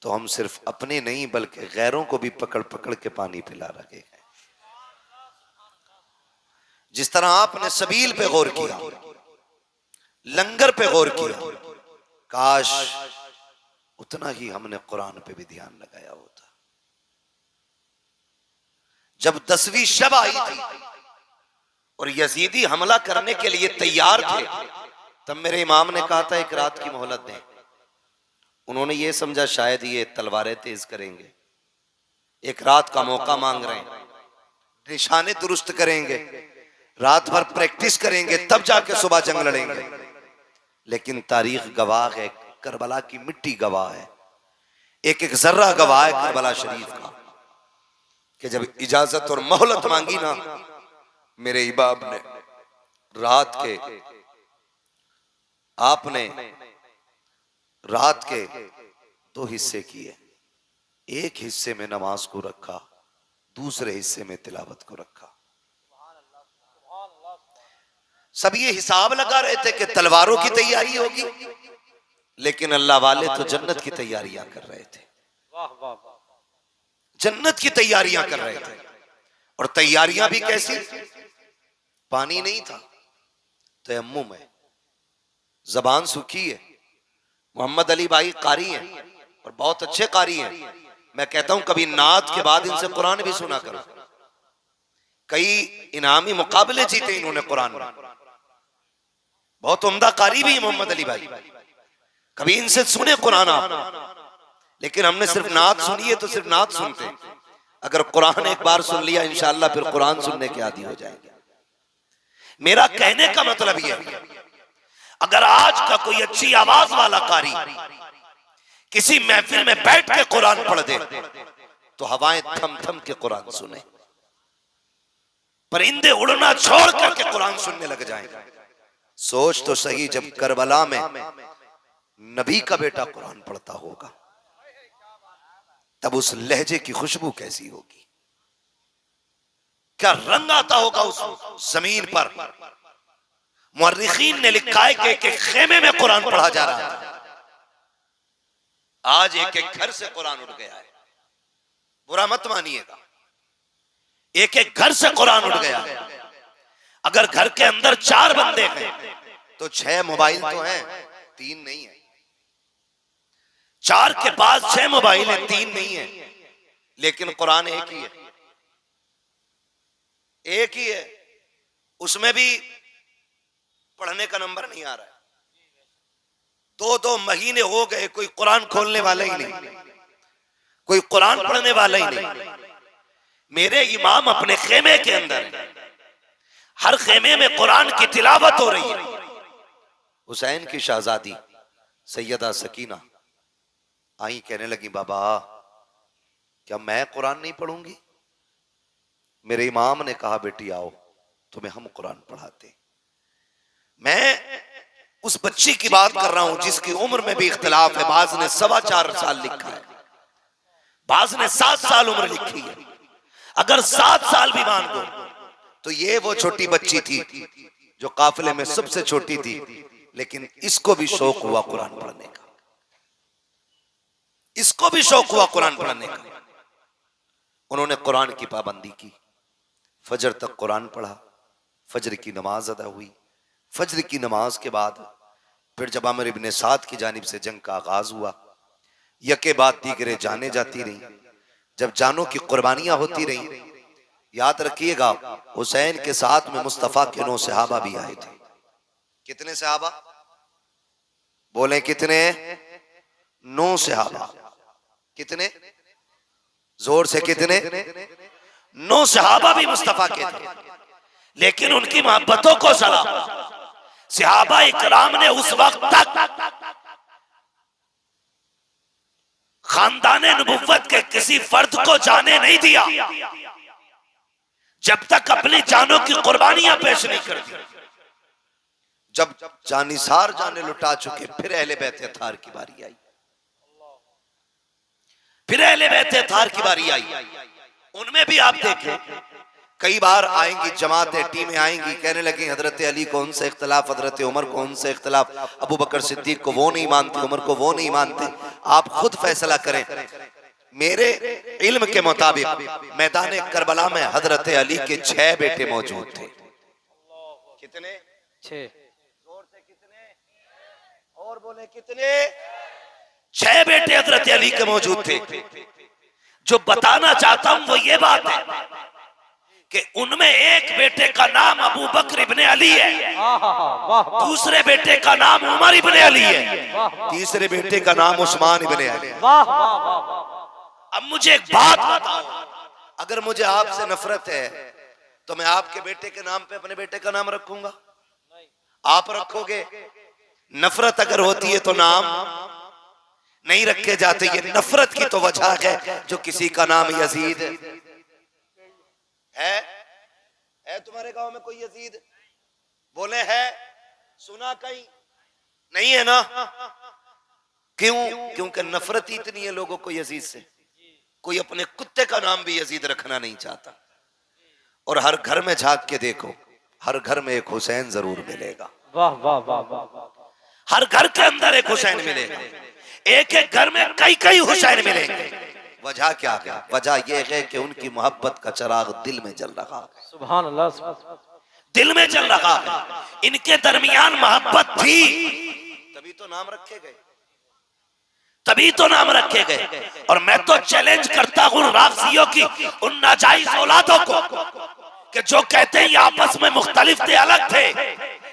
[SPEAKER 3] तो हम सिर्फ अपने नहीं बल्कि गैरों को भी पकड़ पकड़ के पानी पिला रहे हैं। जिस तरह आपने सबील पे गौर किया, लंगर पे गौर किया, काश उतना ही हमने कुरान पे भी ध्यान लगाया होता। जब 10वीं शब आई थी और यजीदी हमला करने के लिए तैयार थे, तब मेरे इमाम ने कहा था एक रात की मोहलत दें। उन्होंने ये समझा शायद ये तलवारें तेज करेंगे, एक रात का मौका मांग रहे हैं, निशाने दुरुस्त करेंगे, रात भर प्रैक्टिस करेंगे, तब जाके सुबह जंग लड़ेंगे। लेकिन तारीख गवाह है, करबला की मिट्टी गवाह है, एक एक जर्रा गवाह है करबला शरीफ का, कि जब इजाजत और मोहलत मांगी ना मेरे इमाम ने, आपने रात के 2 हिस्से किए। एक हिस्से में नमाज को रखा, दूसरे हिस्से में तिलावत को रखा। सब ये हिसाब लगा रहे थे कि तलवारों की तैयारी होगी, लेकिन अल्लाह वाले तो जन्नत की तैयारियां कर रहे थे। जन्नत की तैयारियां कर रहे थे। और तैयारियां भी कैसी? पानी नहीं था, तयम्मुम है, जबान सूखी है। मोहम्मद अली भाई कारी हैं और बहुत अच्छे कारी हैं। मैं कहता हूं कभी नात के बाद इनसे कुरान भी सुना करो। कई इनामी मुकाबले जीते इन्होंने कुरान में, बहुत उम्दा कारी भी है मोहम्मद अली भाई। कभी इनसे सुने कुरान आप। लेकिन हमने सिर्फ नात सुनी है तो सिर्फ नात सुनते हैं। अगर कुरान एक बार सुन लिया इंशाअल्लाह फिर कुरान सुनने के आदी हो जाएंगे। मेरा कहने का मतलब यह है, अगर आज का कोई अच्छी आवाज वाला कारी किसी महफिल में बैठ के कुरान पढ़ दे तो हवाएं थम थम के कुरान सुने, परिंदे उड़ना छोड़ करके कुरान सुनने लग जाएंगे। सोच तो सही, जब करबला में नबी का बेटा कुरान पढ़ता होगा तब उस लहजे की खुशबू कैसी होगी, क्या रंग आता होगा उस जमीन पर। मुअर्रिखीन ने लिखा है कि एक खेमे में कुरान पढ़ा जा रहा है। आज एक एक घर से कुरान उठ गया है, बुरा मत मानिएगा, एक एक घर से कुरान उठ गया है। अगर घर के अंदर 4 बंदे हैं तो 6 मोबाइल तो हैं, 3 नहीं है। 4 के पास 6 मोबाइल है, 3 नहीं है, लेकिन कुरान एक ही है, एक ही है। उसमें भी पढ़ने का नंबर नहीं आ रहा है। 2-2 महीने हो गए, कोई कुरान खोलने वाला ही नहीं, कोई कुरान पढ़ने वाला ही नहीं। मेरे इमाम अपने खेमे के अंदर है, हर खेमे में कुरान की तिलावत हो रही है। हुसैन की शहजादी सैयदा सकीना आई, कहने लगी बाबा क्या मैं कुरान नहीं पढ़ूंगी? मेरे इमाम ने कहा बेटी आओ तुम्हें हम कुरान पढ़ाते। मैं उस बच्ची की बात कर रहा हूं जिसकी उम्र में भी इख्तिलाफ है। बाज ने 4.25 साल लिखा है, बाज ने 7 साल उम्र लिखी है। अगर 7 साल भी मान दो तो ये वो छोटी बच्ची थी जो काफिले में सबसे छोटी थी, लेकिन इसको भी शौक हुआ कुरान पढ़ने का, इसको भी शौक हुआ कुरान पढ़ने का। उन्होंने कुरान की पाबंदी की, फजर तक कुरान पढ़ा, फजर की नमाज अदा हुई। फजर की नमाज के बाद फिर जब अमर इब्ने साद की जानिब से जंग का आगाज हुआ, यके बाद दीगरे जाने जाती रही। जब जानों की कुर्बानियां होती रही, याद रखिएगा हुसैन के साथ में मुस्तफा के 9 सहाबा भी आए थे। कितने सहाबा बोले? कितने? 9 सहाबा। कितने? जोर से कितने? 9 सहाबा भी मुस्तफा के थे, लेकिन उनकी मोहब्बतों को सलाम सहाबा इकराम ने उस वक्त तक
[SPEAKER 1] खानदाने नबुव्वत के किसी फर्द को जाने नहीं दिया जब तक अपनी जानों की कुर्बानियां पेश नहीं कर दी।
[SPEAKER 3] जब जानिसार जाने लुटा चुके फिर अहले बैत अतार की बारी आई,
[SPEAKER 1] फिर अहले बैत अतार की बारी आई। उनमें भी आप देखें
[SPEAKER 3] कई बार आएंगी जमातें, टीमें आएंगी, कहने लगी हजरत अली को उनसे इख्तलाफ, हजरत उमर को उनसे इख्तलाफ, अबू बकर सिद्दीक को वो नहीं मानते, उमर को वो नहीं मानते। आप खुद फैसला करें। मेरे इल्म के मुताबिक मैदान करबला में हजरत अली के 6 बेटे मौजूद थे। कितने?
[SPEAKER 2] 6।
[SPEAKER 3] जोर से कितने? और बोले कितने?
[SPEAKER 1] 6 बेटे हजरत अली के मौजूद थे। जो बताना चाहता हूं वो ये बात है कि उनमें एक बेटे का नाम अबू बकर इब्ने अली है, दूसरे बेटे का नाम उमर इब्ने अली है,
[SPEAKER 3] तीसरे बेटे का नाम उस्मान इब्ने अली है।
[SPEAKER 1] अब मुझे एक बात बताओ,
[SPEAKER 3] अगर मुझे आपसे नफरत है तो मैं आपके बेटे के नाम पे अपने बेटे का नाम रखूंगा? आप रखोगे? नफरत अगर होती है तो नाम नहीं रखे जाते। ये नफरत की तो वजह है जो किसी का नाम यजीद है तुम्हारे गांव में कोई यजीद? बोले है? सुना कहीं? नहीं है ना? क्यों? क्योंकि नफरत इतनी है लोगों को यजीद से। कोई अपने कुत्ते का नाम भी यजीद रखना नहीं चाहता। और हर घर में झांक के देखो, हर घर में एक हुसैन जरूर मिलेगा।
[SPEAKER 2] वाह वाह वाह वाह।
[SPEAKER 1] हर घर के अंदर एक हुसैन मिलेगा, एक एक घर में कई कई हुसैन मिलेंगे।
[SPEAKER 3] वजह क्या है? वजह यह है कि उनकी मोहब्बत का चिराग दिल में जल रहा है।
[SPEAKER 2] सुभान अल्लाह।
[SPEAKER 1] दिल में जल रहा है। इनके दरमियान मोहब्बत थी,
[SPEAKER 3] तभी तो नाम रखे गए,
[SPEAKER 1] तभी तो नाम रखे गए। और मैं तो चैलेंज करता हूं राफियों की उन नाजायज औलादों को कि जो कहते हैं आपस में मुख्तलिफ थे, अलग थे।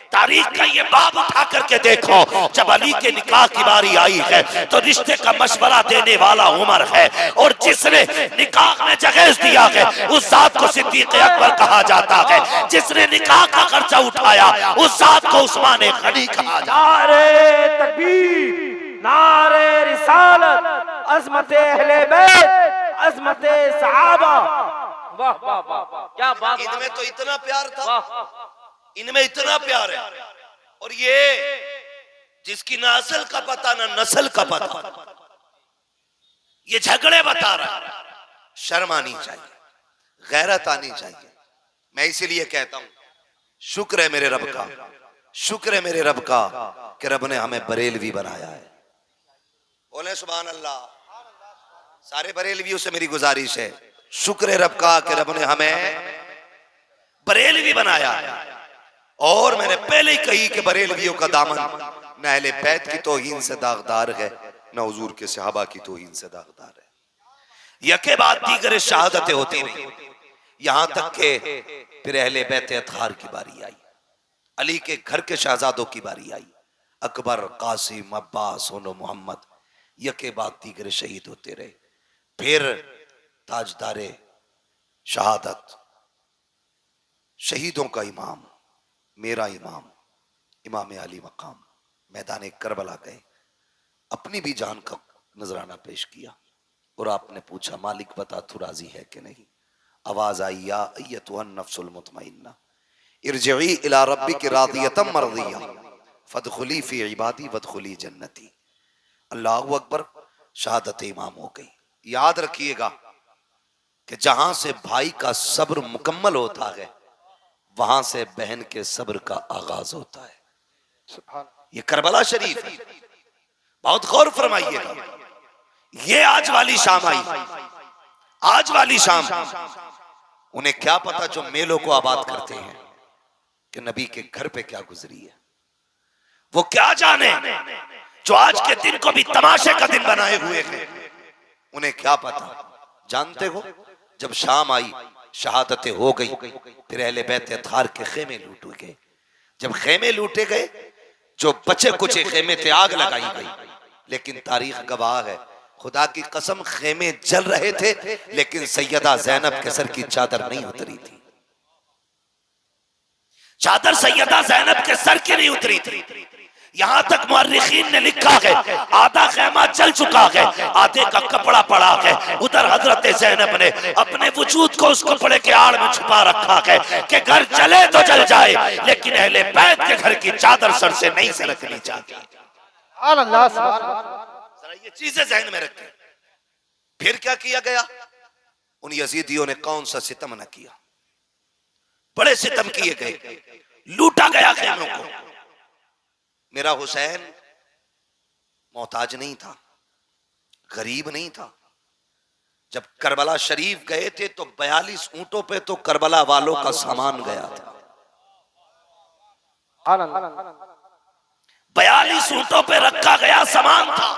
[SPEAKER 1] तारीख का ये बाब उठा करके देखो, जब अली के निकाह की बारी आई है तो रिश्ते का मशवरा देने वाला उमर है, और जिसने निकाह में जगेज दिया है उस जात को सिद्दीक अकबर कहा जाता है। जिसने निकाह का खर्चा उठाया उस जात को उस्मान गनी कहा जाता है।
[SPEAKER 2] नारे तकबीर, नारे रिसालत, अज़मत अहले बैत, अज़मत सहाबा। वाह वाह वाह, क्या बात।
[SPEAKER 3] इनमें तो इतना प्यार था, इनमें इतना प्यार है। और ये जिसकी ना असल का पता ना नस्ल का पता, ये झगड़े बता रहा है। शर्म आनी चाहिए, गैरत आनी चाहिए। मैं इसीलिए कहता हूं शुक्र है मेरे रब का, शुक्र है मेरे रब का कि रब ने हमें बरेलवी बनाया है। बोले सुभान अल्लाह। सारे बरेलवियों से मेरी गुजारिश है, शुक्र है रब का कि रब ने हमें
[SPEAKER 1] बरेलवी बनाया है।
[SPEAKER 3] और मैंने पहले ही कही कि बरेलवियों का दामन न अहले बैत की तौहीन से दागदार है, न हुजूर के सहाबा की तौहीन से दागदार है।
[SPEAKER 1] यके बाद दीगर शहादतें होती रही,
[SPEAKER 3] यहां तक के फिर अहले बैत अतार की बारी आई, अली के घर के शहजादों की बारी आई। अकबर, कासिम, अब्बास, सोनो, मोहम्मद, यके बाद दीगर शहीद होते रहे। फिर ताजदारे शहादत, शहीदों का इमाम, मेरा इमाम, इमाम अली मकाम मैदान करबला गए, अपनी भी जान का नजराना पेश किया। और आपने पूछा मालिक बता तू राजी है कि नहीं? आवाज आई, या अय्यतुहन नफ्सुल मुतमइन्ना इरजिई इला रब्बिकी रादियतम मर्दिया फदखुली फी इबादी वदखुली जन्नती। अल्लाहु अकबर। शहादत इमाम हो गई। याद रखिएगा कि जहां से भाई का सब्र मुकम्मल होता है वहां से बहन के सब्र का आगाज होता है। ये करबला शरीफ है, बहुत गौर फरमाइएगा। ये आज वाली शाम आई, आज वाली शाम। उन्हें क्या पता जो मेलों को आबाद करते हैं कि नबी के घर पे क्या गुजरी है। वो क्या जाने जो आज के दिन को भी तमाशे का दिन बनाए हुए हैं। उन्हें क्या पता। जानते हो जब शाम आई, शहादतें हो गई, फिर अहले बैत अतार के खेमे लूटे गए। जब खेमे लूटे गए, जो बचे कुचे खेमे थे आग लगाई गई। लेकिन तारीख गवाह है, खुदा की कसम खेमे जल रहे थे लेकिन सैयदा ज़ैनब के सर की चादर नहीं उतरी थी।
[SPEAKER 1] चादर सैयदा ज़ैनब के सर की नहीं उतरी थी। यहां तक मुअर्रिखीन ने लिखा है आधा खैमा जल चुका है, आधे का कपड़ा पड़ा है। उधर हजरत ज़ैनब ने अपने वजूद को उस कपड़े के आड़ में छुपा रखा है कि घर जले तो जल जाए, लेकिन अहले बैत के घर की चादर सर से नहीं सरकनी चाहिए। जरा ये चीजें ज़हन में रखें। फिर क्या किया गया? उन यजीदियों ने कौन सा सितम न किया, बड़े सितम किए गए, लूटा गया खैमों को। मेरा हुसैन मोहताज नहीं था, गरीब नहीं था। जब करबला शरीफ गए थे तो 42 ऊंटों पे तो करबला वालों का सामान गया था। 42 ऊंटों पे रखा गया सामान था।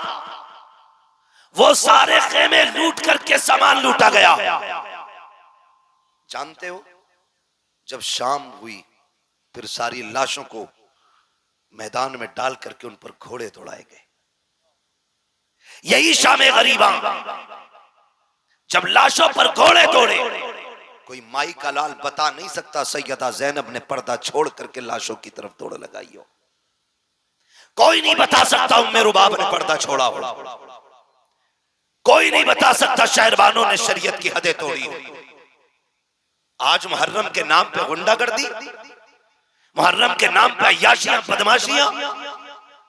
[SPEAKER 1] वो सारे खेमे लूट करके सामान लूटा गया। जानते हो, जब शाम हुई फिर सारी लाशों को मैदान में डाल करके उन पर घोड़े दौड़ाए गए। यही शाम गरीबा, जब लाशों पर घोड़े दौड़े, कोई माई का लाल बता नहीं सकता सैयदा ज़ैनब ने पर्दा छोड़ करके लाशों की तरफ दौड़ लगाई हो। कोई नहीं बता सकता उम्मे रुबाब ने पर्दा छोड़ा हो, कोई नहीं बता सकता शहरबानों ने शरीयत की हदें तोड़ी हो। आज मुहर्रम के नाम पे गुंडागर्दी, मुहर्रम के नाम पे अय्याशियां बदमाशियां,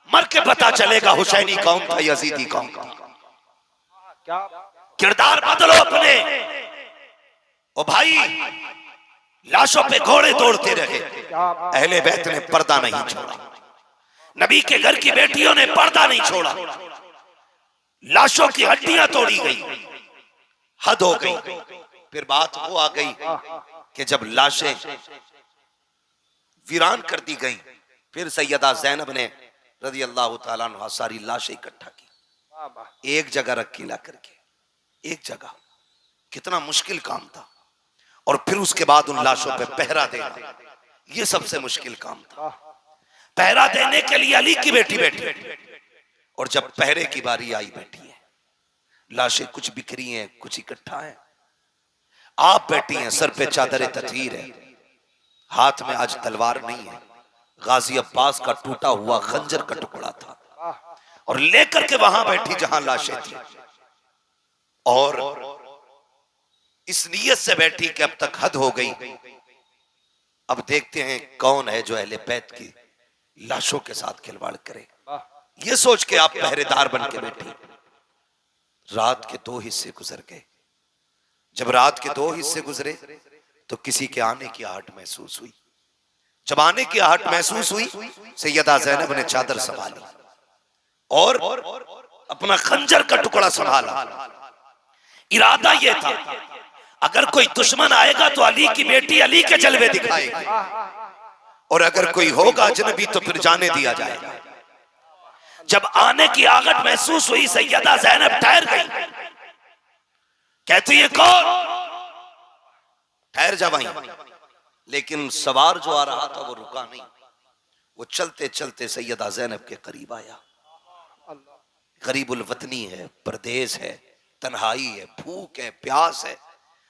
[SPEAKER 1] मर के पता चलेगा हुसैनी कौन था, यजीदी कौन था। किरदार बदलो अपने। ओ भाई, लाशों पे घोड़े दौड़ते रहे, अहले बैत ने पर्दा नहीं छोड़ा, नबी के घर की बेटियों ने पर्दा नहीं छोड़ा। लाशों की हड्डियां तोड़ी गई, हद हो गई। फिर बात वो आ गई कि जब लाशें वीरान कर दी गई, फिर सैयदा ज़ैनब ने रज़ी अल्लाह तआला अन्हा सारी लाशें इकट्ठा की, एक जगह रखी ला करके, एक जगह। कितना मुश्किल काम था। और फिर उसके बाद उन लाशों पे पहरा देना, ये सबसे मुश्किल काम था। पहरा देने के लिए अली की बेटी बैठी, और जब पहरे की बारी आई बैठी है, लाशें कुछ बिखरी हैं, कुछ इकट्ठा है। आप बैठी हैं, सर पे चादर ततहीर है, हाथ में आज तलवार नहीं है, गाजी अब्बास का टूटा हुआ खंजर का टुकड़ा था, और लेकर के वहां बैठी जहां लाशें थी, और इस नीयत से बैठी कि अब तक हद हो गई, अब देखते हैं कौन है जो अहले बैत की लाशों के साथ खिलवाड़ करे। ये सोच के आप पहरेदार बन के बैठी। रात के 2 हिस्से गुजर गए। जब रात के 2 हिस्से गुजरे तो किसी के आने की आहट महसूस हुई। जब आने की आहट महसूस हुई, सैयदा ज़ैनब ने चादर संभाली और अपना खंजर का टुकड़ा संभाला। इरादा यह था, अगर कोई दुश्मन आएगा तो अली की बेटी अली के जलवे दिखाएगी, और अगर कोई होगा अजनबी तो फिर जाने दिया जाएगा। जब आने की आहट महसूस हुई, सैयदा ज़ैनब ठहर गई। कहती है कौन? ठहर जा भाई। लेकिन सवार जो आ रहा था वो रुका नहीं। वो चलते चलते सैयदा ज़ैनब के करीब आया। गरीबुल वतनी है, परदेश है, तन्हाई है, भूख है, प्यास है,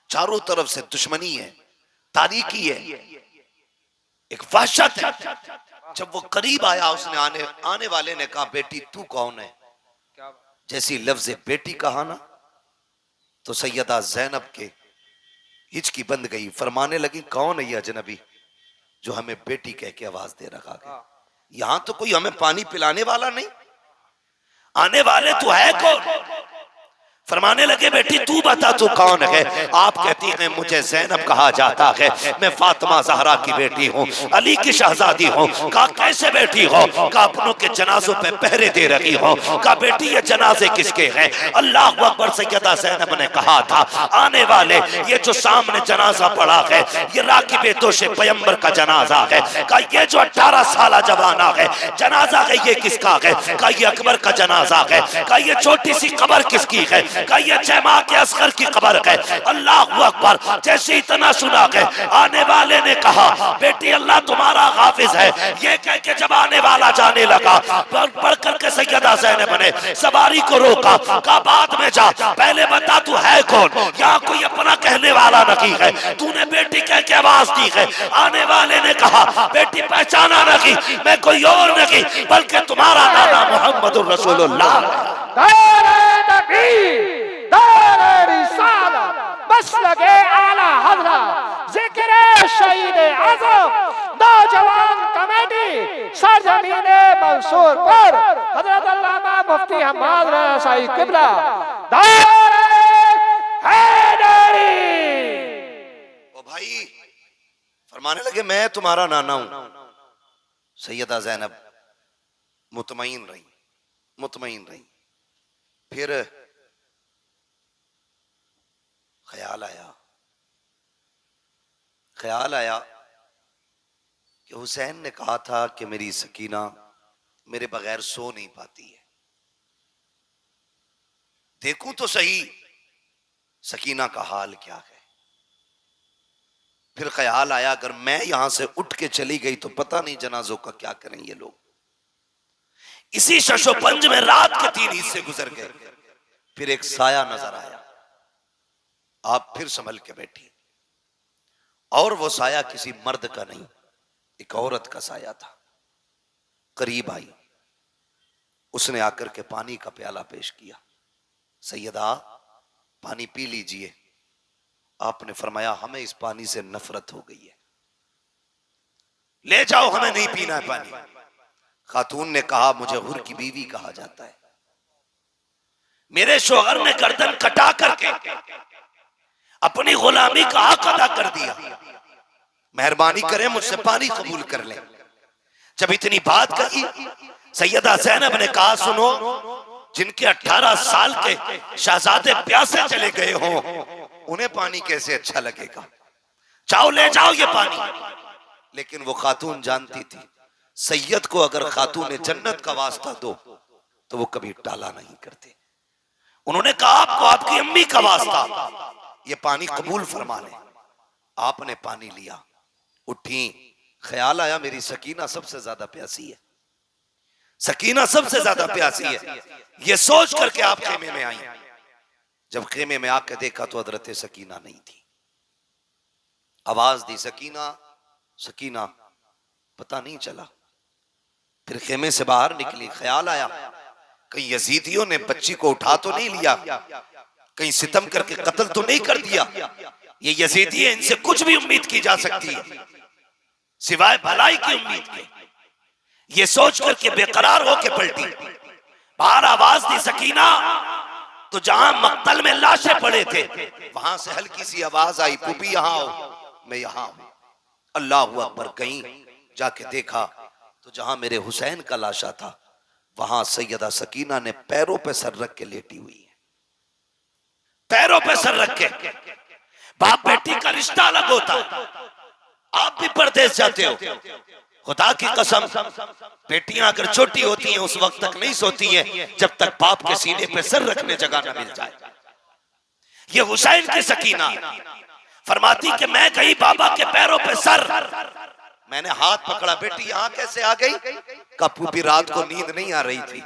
[SPEAKER 1] चारों तरफ से दुश्मनी है, तारीकी है, एक वहशत है। जब वो करीब आया, उसने आने वाले ने कहा, बेटी तू कौन है? जैसी लफ्ज़ बेटी कहा ना, तो सैयदा ज़ैनब के हिचकी बंद गई। फरमाने लगी, कौन है ये अजनबी जो हमें बेटी कह के आवाज दे रखा है? यहां तो कोई हमें पानी पिलाने वाला नहीं, आने वाले तो है कौन? फरमाने लगे, बेटी तू बता तू कौन है? आप कहती हैं मुझे ज़ैनब कहा जाता है, मैं फातिमा ज़हरा की बेटी हूँ, अली की शहजादी हूँ। कहा कैसे बेटी हो? कहा अपनों के जनाजों पे पहरे दे रही हो। कहा बेटी ये जनाजे किसके हैं? अल्लाह अकबर। सैयदा ज़ैनब ने कहा था, आने वाले ये जो सामने जनाजा पड़ा है, ये राकिब दोषे पैगंबर का जनाजा है। कहा ये जो 18 साल जवाना है जनाजा है, ये किसका है? कहा ये अकबर का जनाजा है। कहा ये छोटी सी कब्र किसकी है? कहा ये जमा के असगर की कब्र है। अल्लाह अकबर। जैसे इतना सुना के आने वाले ने कहा बेटी अल्लाह तुम्हारा हाफिज है। ये कह के जब आने वाला जाने लगा पढ़ करके सैयदा ज़ैनब ने सवारी को रोका, कहा बाद में जा, पहले बता तू है कौन, यहाँ कोई अपना कहने वाला नहीं है, तूने बेटी कह के आवाज दी है। आने वाले ने कहा बेटी पहचाना नहीं, मैं कोई और नहीं बल्कि तुम्हारा नाना मोहम्मद रसूलुल्लाह।
[SPEAKER 2] बस लगे आला हज़रा जिक्र शहीद आज़म नौजवान कमेटी सरजमीन मंसूर पर हज़रत अल्लामा मुफ्ती हम्माद रज़ाई किबला हैदरी।
[SPEAKER 3] ओ भाई फरमाने लगे मैं तुम्हारा नाना हूं। सैयदा ज़ैनब मुतमईन रही। फिर ख्याल आया कि हुसैन ने कहा था कि मेरी सकीना मेरे बगैर सो नहीं पाती है, देखूं तो सही सकीना का हाल क्या है। फिर ख्याल आया अगर मैं यहां से उठ के चली गई तो पता नहीं जनाजों का क्या करें ये लोग।
[SPEAKER 1] इसी शशोपंज में रात के 3 हिस्से गुजर गए।
[SPEAKER 3] फिर एक साया नजर आया, आप फिर संभल के बैठी, और वो साया किसी मर्द का नहीं, एक औरत का साया था। करीब आई, उसने आकर के पानी का प्याला पेश किया। सैयदा पानी पी लीजिए। आपने फरमाया हमें इस पानी से नफरत हो गई है,
[SPEAKER 1] ले जाओ, हमें नहीं पीना है पानी।
[SPEAKER 3] खातून ने कहा मुझे हुर की बीवी कहा जाता है,
[SPEAKER 1] मेरे शोहर ने गर्दन कटा करके अपनी गुलामी का हक अदा कर दिया,
[SPEAKER 3] मेहरबानी करें मुझसे पानी कबूल कर लें।
[SPEAKER 1] जब इतनी बात कही सैयदा ज़ैनब ने कहा सुनो, जिनके 18 साल के शहजादे प्यासे चले गए हों
[SPEAKER 3] उन्हें पानी कैसे अच्छा लगेगा,
[SPEAKER 1] जाओ ले जाओ ये पानी।
[SPEAKER 3] लेकिन वो खातून जानती थी सैयद को अगर खातून जन्नत का वास्ता दो तो वो कभी टाला नहीं करते।
[SPEAKER 1] उन्होंने कहा आपको आपकी अम्मी का वास्ता,
[SPEAKER 3] ये पानी कबूल फरमा ले। आपने पानी लिया, उठी, ख्याल आया मेरी सकीना सबसे ज्यादा प्यासी है,
[SPEAKER 1] सकीना सबसे ज्यादा प्यासी है। ये सोच करके आप खेमे में आई।
[SPEAKER 3] जब खेमे में आके देखा तो हजरत सकीना नहीं थी। आवाज दी सकीना सकीना, पता नहीं चला। फिर खेमे से बाहर निकली, ख्याल आया कहीं यजीदियों ने बच्ची को उठा तो नहीं लिया, कहीं सितम करके कत्ल तो नहीं कर दिया। ये यजीदी है, इनसे कुछ भी उम्मीद की जा सकती है सिवाय भलाई की उम्मीद के। ये सोच करके बेकरार होकर पलटी, बाहर आवाज दी सकीना, तो जहां मक्तल में लाशें पड़े थे वहां से हल्की सी आवाज आई, पुपी यहां आओ। मैं यहां हूं। अल्लाह अकबर। कहीं जाके देखा तो जहां मेरे हुसैन का लाशा था वहां सैयदा सकीना ने पैरों पे सर रख के लेटी हुई है।
[SPEAKER 1] पैरों पे सर रख के। बाप बेटी का रिश्ता अलग होता है। आप भी परदेश जाते हो, खुदा की कसम बेटियां अगर छोटी होती हैं उस वक्त तक नहीं सोती हैं जब तक बाप के सीने पे सर रखने जगह न मिल जाए। ये हुसैन की सकीना फरमाती कि मैं गई बाबा के पैरों पे सर,
[SPEAKER 3] मैंने हाथ पकड़ा, बेटी यहाँ कैसे आ गई? कहा पूरी रात को नींद नहीं आ रही थी।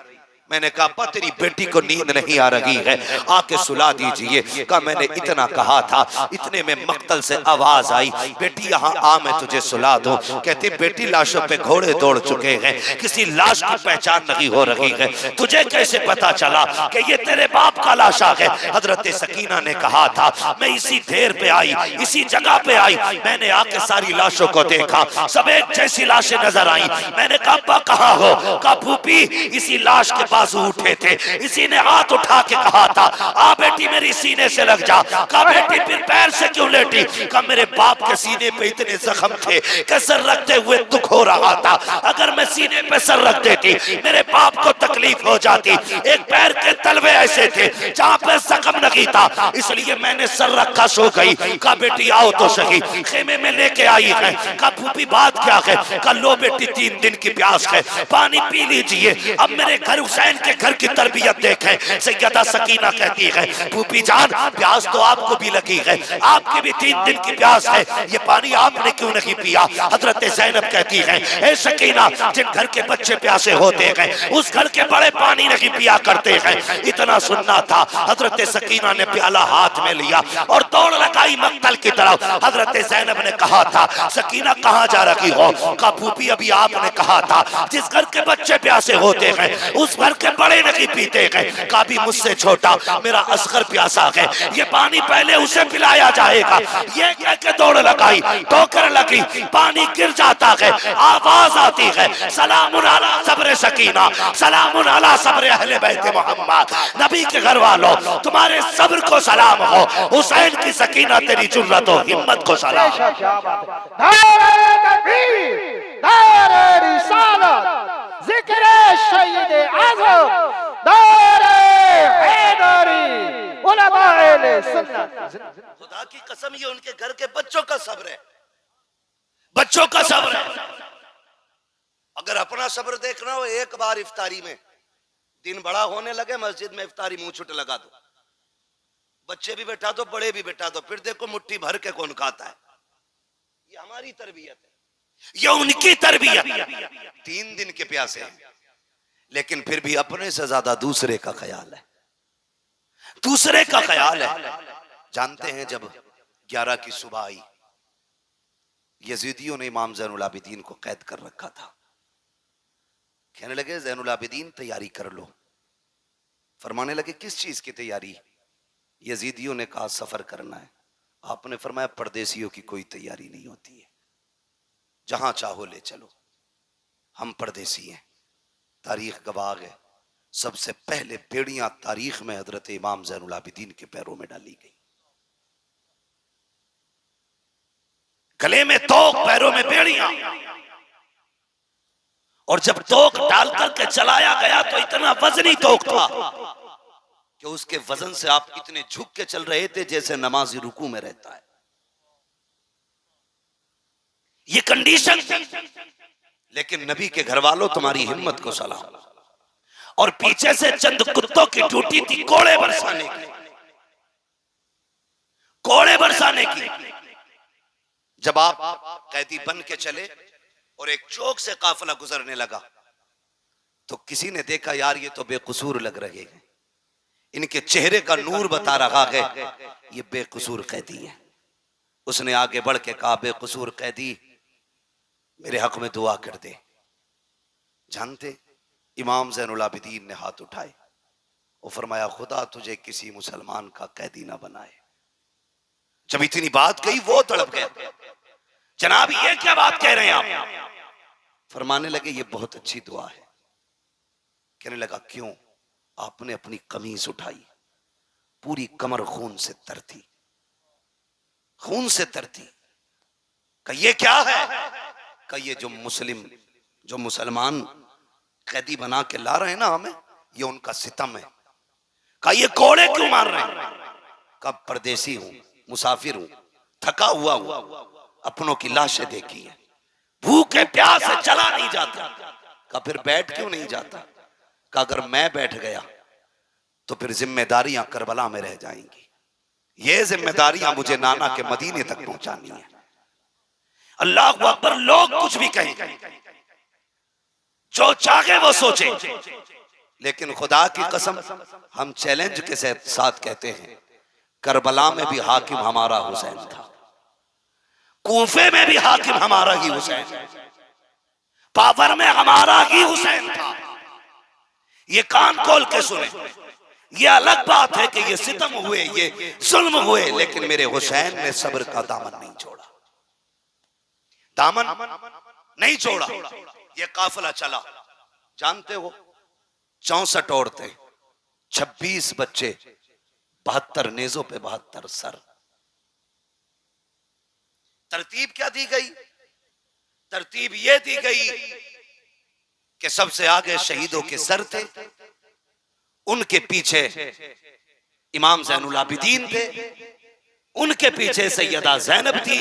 [SPEAKER 3] मैंने कहा अब्बा तेरी बेटी को नींद नहीं आ रही है, आके सुला दीजिए। कहा मैंने इतना कहा था, इतने में मक्तल से आवाज आई, बेटी यहाँ आ मैं तुझे सुला दूं। कहती बेटी लाशों पे घोड़े दौड़ चुके हैं, किसी लाश की पहचान नहीं हो रही है, तुझे कैसे पता चला कि ये तेरे बाप का लाशा है? हजरत सकीना ने कहा था मैं इसी ढेर पे आई, इसी जगह पे आई, मैंने आके सारी लाशों को देखा, सब एक जैसी लाशें नजर आई। मैंने कहा अब्बा कहाँ हो? कहा फूफी इसी लाश के बाजू उठे थे, इसी ने हाथ उठा के कहा था आ बेटी मेरी सीने से लग जा। कहा बेटी फिर पैर से क्यों लेटी? कहा मेरे बाप के सीने पे इतने जख्म थे कि सर रखते हुए दुख हो रहा था, अगर मैं सीने पे सर रख देती मेरे बाप को तकलीफ हो जाती। एक पैर के तलवे ऐसे थे जहां पे जख्म नहीं था, इसलिए मैंने सर रखा सो गई। कहा बेटी आओ तो सही, खेमे में लेके आई है। कहा फूफी बात क्या है? कहा लो बेटी 3 दिन की प्यास है, पानी पी लीजिए। अब मेरे घर हुसैन
[SPEAKER 1] हुसैन के घर की तरबियत देखें। सैयदा सकीना कहती है, फूफी जान प्यास तो आपको भी लगी है, आपकी भी 3 दिन की प्यास है, ये पानी आपने क्यों नहीं पिया? हजरत ज़ैनब कहती है, ए सकीना, जिन घर के बच्चे प्यासे होते हैं उस घर के बड़े पानी नहीं पिया करते हैं। इतना सुनना था, हजरत सकीना ने प्याला हाथ में लिया और दौड़ लगाई मक्तल की तरफ। हजरत ज़ैनब ने कहा था, सकीना कहाँ जा रही हो? कहा फूफी अभी आपने कहा था जिस घर के बच्चे प्यासे होते हैं उस घर के बड़े नहीं पीते हैं। कहा भी मुझसे छोटा मेरा असगर प्यासा है, ये पानी पहले उसे पिलाया जाएगा। ये कह के दौड़ लगाई, ठोकर लगी, पानी गिर जाता है, आवाज आती है, सलामुन अला सब्र सकीना, सलामुन अला सब्र अहले बैत मोहम्मद। नबी के घर वालों, तुम्हारे सब्र को सलाम हो, हुसैन की सकीना तेरी जुर्रत और हिम्मत को सलाम।
[SPEAKER 2] नारे तकबीर, नारे रिसालत, जिक्र शहीद आज़म, नारे हैदरी, उलमा अहले सुन्नत।
[SPEAKER 3] खुदा की कसम ये उनके घर के बच्चों का सब्र है,
[SPEAKER 1] बच्चों का सब्र है।
[SPEAKER 3] अगर अपना सब्र देखना हो, एक बार इफ्तारी में दिन बड़ा होने लगे मस्जिद में इफ्तारी मुंह छुट लगा दो, बच्चे भी बैठा दो, बड़े भी बैठा दो, फिर देखो मुट्ठी भर के कौन खाता है। ये हमारी तरबियत है,
[SPEAKER 1] ये उनकी तरबियत।
[SPEAKER 3] 3 दिन के प्यासे हैं, लेकिन फिर भी अपने से ज्यादा दूसरे का ख्याल है,
[SPEAKER 1] दूसरे का ख्याल है।
[SPEAKER 3] जानते हैं जब 11 की सुबह आई, यजीदियों ने इमाम ज़ैनुल आबिदीन को कैद कर रखा था। कहने लगे ज़ैनुल आबिदीन तैयारी कर लो। फरमाने लगे किस चीज की तैयारी? यजीदियों ने कहा सफर करना है। आपने फरमाया परदेसियों की कोई तैयारी नहीं होती है, जहां चाहो ले चलो, हम परदेसी हैं। तारीख गवाह है, सबसे पहले बेड़ियां तारीख में हजरत इमाम ज़ैनुल आबिदीन के पैरों में डाली गई।
[SPEAKER 1] गले में तोक, पैरों में बेड़ियां, और जब तोक डाल करके चलाया गया तो इतना वजनी तोक था
[SPEAKER 3] कि उसके वजन से आप इतने झुक के चल रहे थे जैसे नमाजी रुकू में रहता है।
[SPEAKER 1] ये कंडीशन थी।
[SPEAKER 3] लेकिन नबी के घर वालों, तुम्हारी हिम्मत को सलाम।
[SPEAKER 1] और पीछे से चंद कुत्तों की ड्यूटी थी कोड़े बरसाने की, कोड़े बरसाने की।
[SPEAKER 3] जब आप कैदी बन के चले और एक चौक से काफिला गुजरने लगा तो किसी ने देखा यार ये तो बेकसूर लग रहे हैं, इनके चेहरे का नूर बता रहा है ये बेकसूर कैदी है। उसने आगे बढ़ के कहा, बेकसूर कैदी मेरे हक में दुआ कर दे। जानते इमाम ज़ैनुल आबिदीन ने हाथ उठाए और फरमाया, खुदा तुझे किसी मुसलमान का कैदी ना बनाए। जब इतनी बात कही वो तड़प गया,
[SPEAKER 1] जनाब ये क्या बात कह रहे हैं आप?
[SPEAKER 3] फरमाने लगे ये बहुत अच्छी दुआ है। कहने लगा क्यों? आपने अपनी कमीज उठाई, पूरी कमर खून से तर थी, खून से तर थी। कहा ये क्या है? कहा ये जो मुसलमान कैदी बना के ला रहे हैं ना हमें, ये उनका सितम है।
[SPEAKER 1] कहा ये कोड़े क्यों मार रहे हैं?
[SPEAKER 3] कहा परदेसी हूं, मुसाफिर हूं, थका हुआ हूं, अपनों की लाशें देखी है,
[SPEAKER 1] भूखे प्यास से चला नहीं जाता।
[SPEAKER 3] कहा फिर बैठ क्यों नहीं जाता? कहा अगर मैं बैठ गया तो फिर जिम्मेदारियां करबला में रह जाएंगी, ये जिम्मेदारियां मुझे नाना के मदीने तक पहुंचानी है।
[SPEAKER 1] अल्लाह अकबर। लोग कुछ भी कहें, जो चाहे वो सोचे,
[SPEAKER 3] लेकिन खुदा की कसम हम चैलेंज के साथ कहते हैं, करबला में भी हाकिम हमारा हुसैन था,
[SPEAKER 1] कूफे में भी हाकिम हमारा ही हुसैन, पावर में हमारा ही हुसैन था। ये कान खोल के सुने, ये अलग बात है कि ये सितम हुए, ये जुल्म हुए, लेकिन मेरे हुसैन ने सब्र का दामन नहीं छोड़ा, दामन नहीं छोड़ा। ये काफिला चला, जानते हो 64 औरतें, 26 बच्चे, 72 नेजों पे 72 सर। तरतीब क्या दी गई? तरतीब ये दी गई कि सबसे आगे शहीदों के सर थे, उनके पीछे इमाम ज़ैनुल आबिदीन थे, उनके पीछे सैयदा ज़ैनब थी,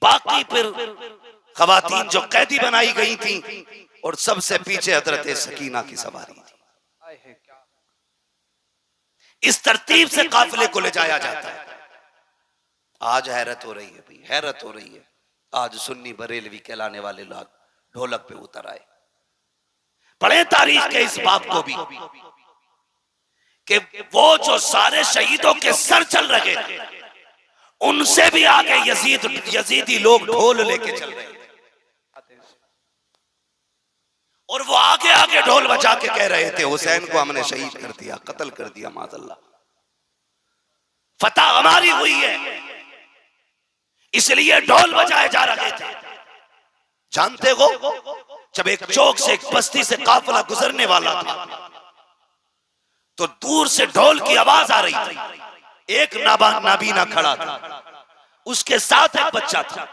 [SPEAKER 1] बाकी फिर खवातीन जो कैदी बनाई गई थी, और सबसे पीछे हजरत सकीना की सवारी थी। इस तरतीब से काफिले को ले जाया जाता है। आज हैरत हो रही है भाई, हैरत हो रही है। आज सुन्नी बरेलवी कहलाने वाले लोग ढोलक पे उतर आए। पढ़े तारीख के इस बात को भी कि वो जो सारे शहीदों के सर चल रहे थे, उनसे भी आगे यजीदी लोग ढोल लेके चल रहे थे, और वो आगे आगे ढोल बजा के कह रहे थे हुसैन को हमने शहीद कर दिया, कत्ल कर दिया, माज़अल्लाह, फतह हमारी हुई है, इसलिए ढोल बजाए जा रहे थे। जानते हो, जब एक चौक से एक बस्ती से काफिला गुजरने वाला था तो दूर से ढोल की आवाज आ रही थी। एक नाबीना खड़ा था, उसके साथ एक बच्चा था।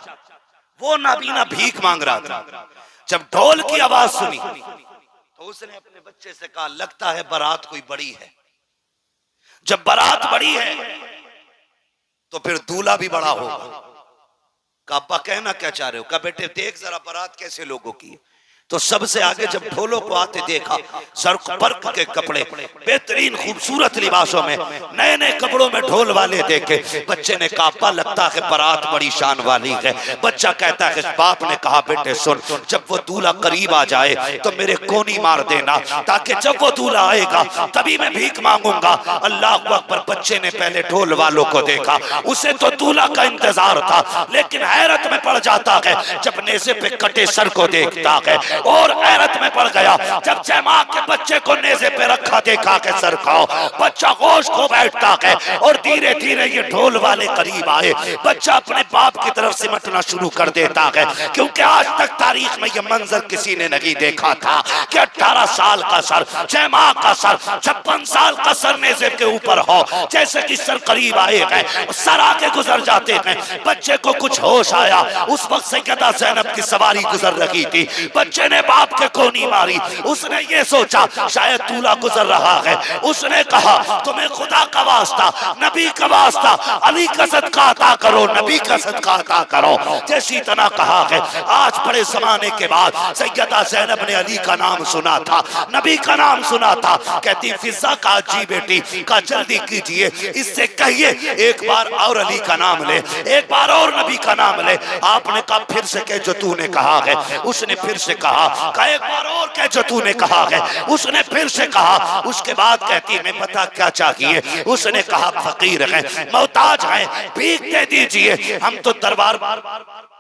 [SPEAKER 1] वो नाबीना भीख मांग रहा था। जब ढोल की आवाज सुनी तो उसने अपने बच्चे से कहा, लगता है बारात कोई बड़ी है। जब बारात बड़ी है तो फिर दूल्हा भी बड़ा होगा। कहा, अब्बा कहना क्या चाह रहे हो? कहा, बेटे देख जरा बारात कैसे लोगों की है। तो सबसे आगे जब ढोलों को आते देखा, सर पर्क के कपड़े, बेहतरीन खूबसूरत लिबासों में, नए नए कपड़ों में ढोल वाले देखे। बच्चे ने कहा, अब्बा लगता है बारात बड़ी शान वाली है। बच्चा कहता है, बाप ने कहा, बेटे सुन, जब वो दूल्हा करीब आ जाए तो मेरे कोनी मार देना, ताकि जब वो दूल्हा आएगा तभी मैं भीख मांगूंगा। अल्लाह अकबर। बच्चे ने पहले ढोल वालों को देखा, उसे तो दूल्हा का इंतजार था, लेकिन हैरत में पड़ जाता है जब नेज़े पे कटे सर को देखता है, और हैरत में पड़ गया जब जमा के बच्चे को नेज़े पे रखा देखा के सर का। बच्चा होश खो बैठता है, और धीरे धीरे ये ढोल वाले करीब आए। बच्चा अपने बाप की तरफ सिमटना शुरू कर देता है, क्योंकि आज तक तारीख में ये मंजर किसी ने नहीं देखा था कि 18 साल का सर, 6 माह का सर, 56 साल का सर नेज़े के ऊपर हो। जैसे कि सर करीब आए हैं, सर आगे गुजर जाते हैं। बच्चे को कुछ होश आया, उस वक्त सैयदा ज़ैनब की सवारी गुजर रही थी। बच्चे ने बाप के कोनी मारी। उसने ये सोचा शायद दूल्हा गुजर रहा है। उसने कहा, तुम्हें खुदा का वास्ता, नबी का वास्ता, अली का सदका अता करो, नबी का सदका अता करो। जैसी तना कहा है, आज बड़े जमाने के बाद सैयदा ज़ैनब ने अली का नाम सुना था, नबी का नाम सुना था। कहती, फिजा का जी बेटी का जल्दी कीजिए, इससे कहिए एक बार और अली का नाम ले, एक बार और नबी का नाम ले। आपने कहा, फिर से कह जो तूने कहा है। उसने फिर से कहा, एक बार और कह जो तूने कहा है। उसने फिर से कहा। उसके बाद कहती, मैं पता क्या चाहिए? उसने कहा, फकीर हैं, मोहताज हैं, भीख दे दीजिए, हम तो दरबार,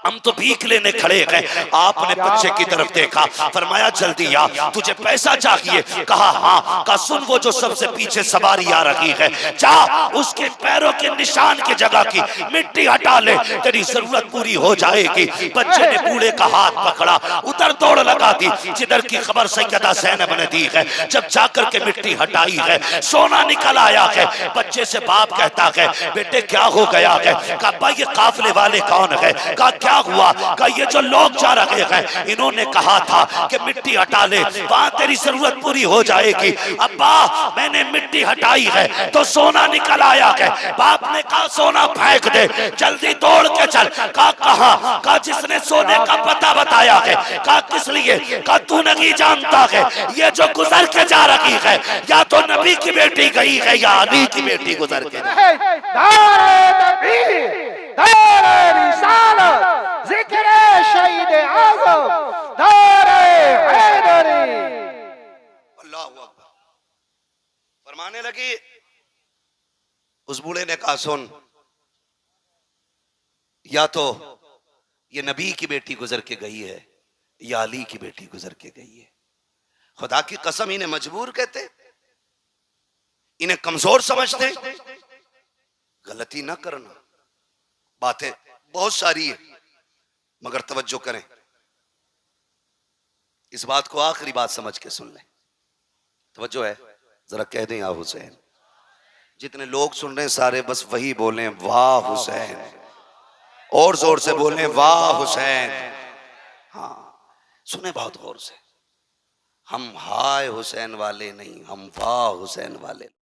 [SPEAKER 1] हम तो भीख लेने खड़े हैं। आपने बच्चे की तरफ देखा, फरमाया जल्दी आ, तुझे पैसा चाहिए? कहा हाँ। कहा, सुन, वो जो सबसे पीछे सवारी आ रही है, जा उसके पैरों के निशान की जगह की मिट्टी हटा ले, तेरी जरूरत पूरी हो जाएगी। बच्चे ने बूढ़े का हाथ पकड़ा, उधर दौड़ लगा दी जिधर की खबर सैयदा ज़ैनब ने दी है। जब जाकर के मिट्टी हटाई है, सोना निकल आया है। बच्चे से बाप कहता है, बेटे क्या हो गया है? कहा, ये काफिले वाले कौन है? कहा, क्या हुआ? कहा, ये जो लोग जा रहे हैं, इन्होंने कहा था कि मिट्टी हटा ले, वहां तेरी जरूरत पूरी हो जाएगी। अब्बा, मैंने मिट्टी हटाई है तो सोना निकल आया है। बाप ने कहा, सोना फेंक दे, जल्दी दौड़ के चल। कहा, कहां? कहा, जिसने सोने का पता बताया है। कहा, किस लिए? कहा, तू नहीं जानता है, ये जो गुजर के जा रही है, या तो नबी की बेटी गई है या अली की बेटी गुजर के। फरमाने लगी। उस बूढ़े ने कहा, सुन, या तो ये नबी की बेटी गुजर के गई है या अली की बेटी गुजर के गई है। खुदा की कसम, इन्हें मजबूर कहते, इन्हें कमजोर समझते। गलती ना करना, बातें बहुत सारी है, मगर तवज्जो करें, इस बात को आखिरी बात समझ के सुन लें। तवज्जो है, जरा कह दें या हुसैन। जितने लोग सुन रहे हैं सारे बस वही बोलें, वाह हुसैन, और जोर से बोलें, वाह हुसैन। हाँ, सुने बहुत गौर से। हम हाय हुसैन वाले नहीं, हम वाह हुसैन वाले।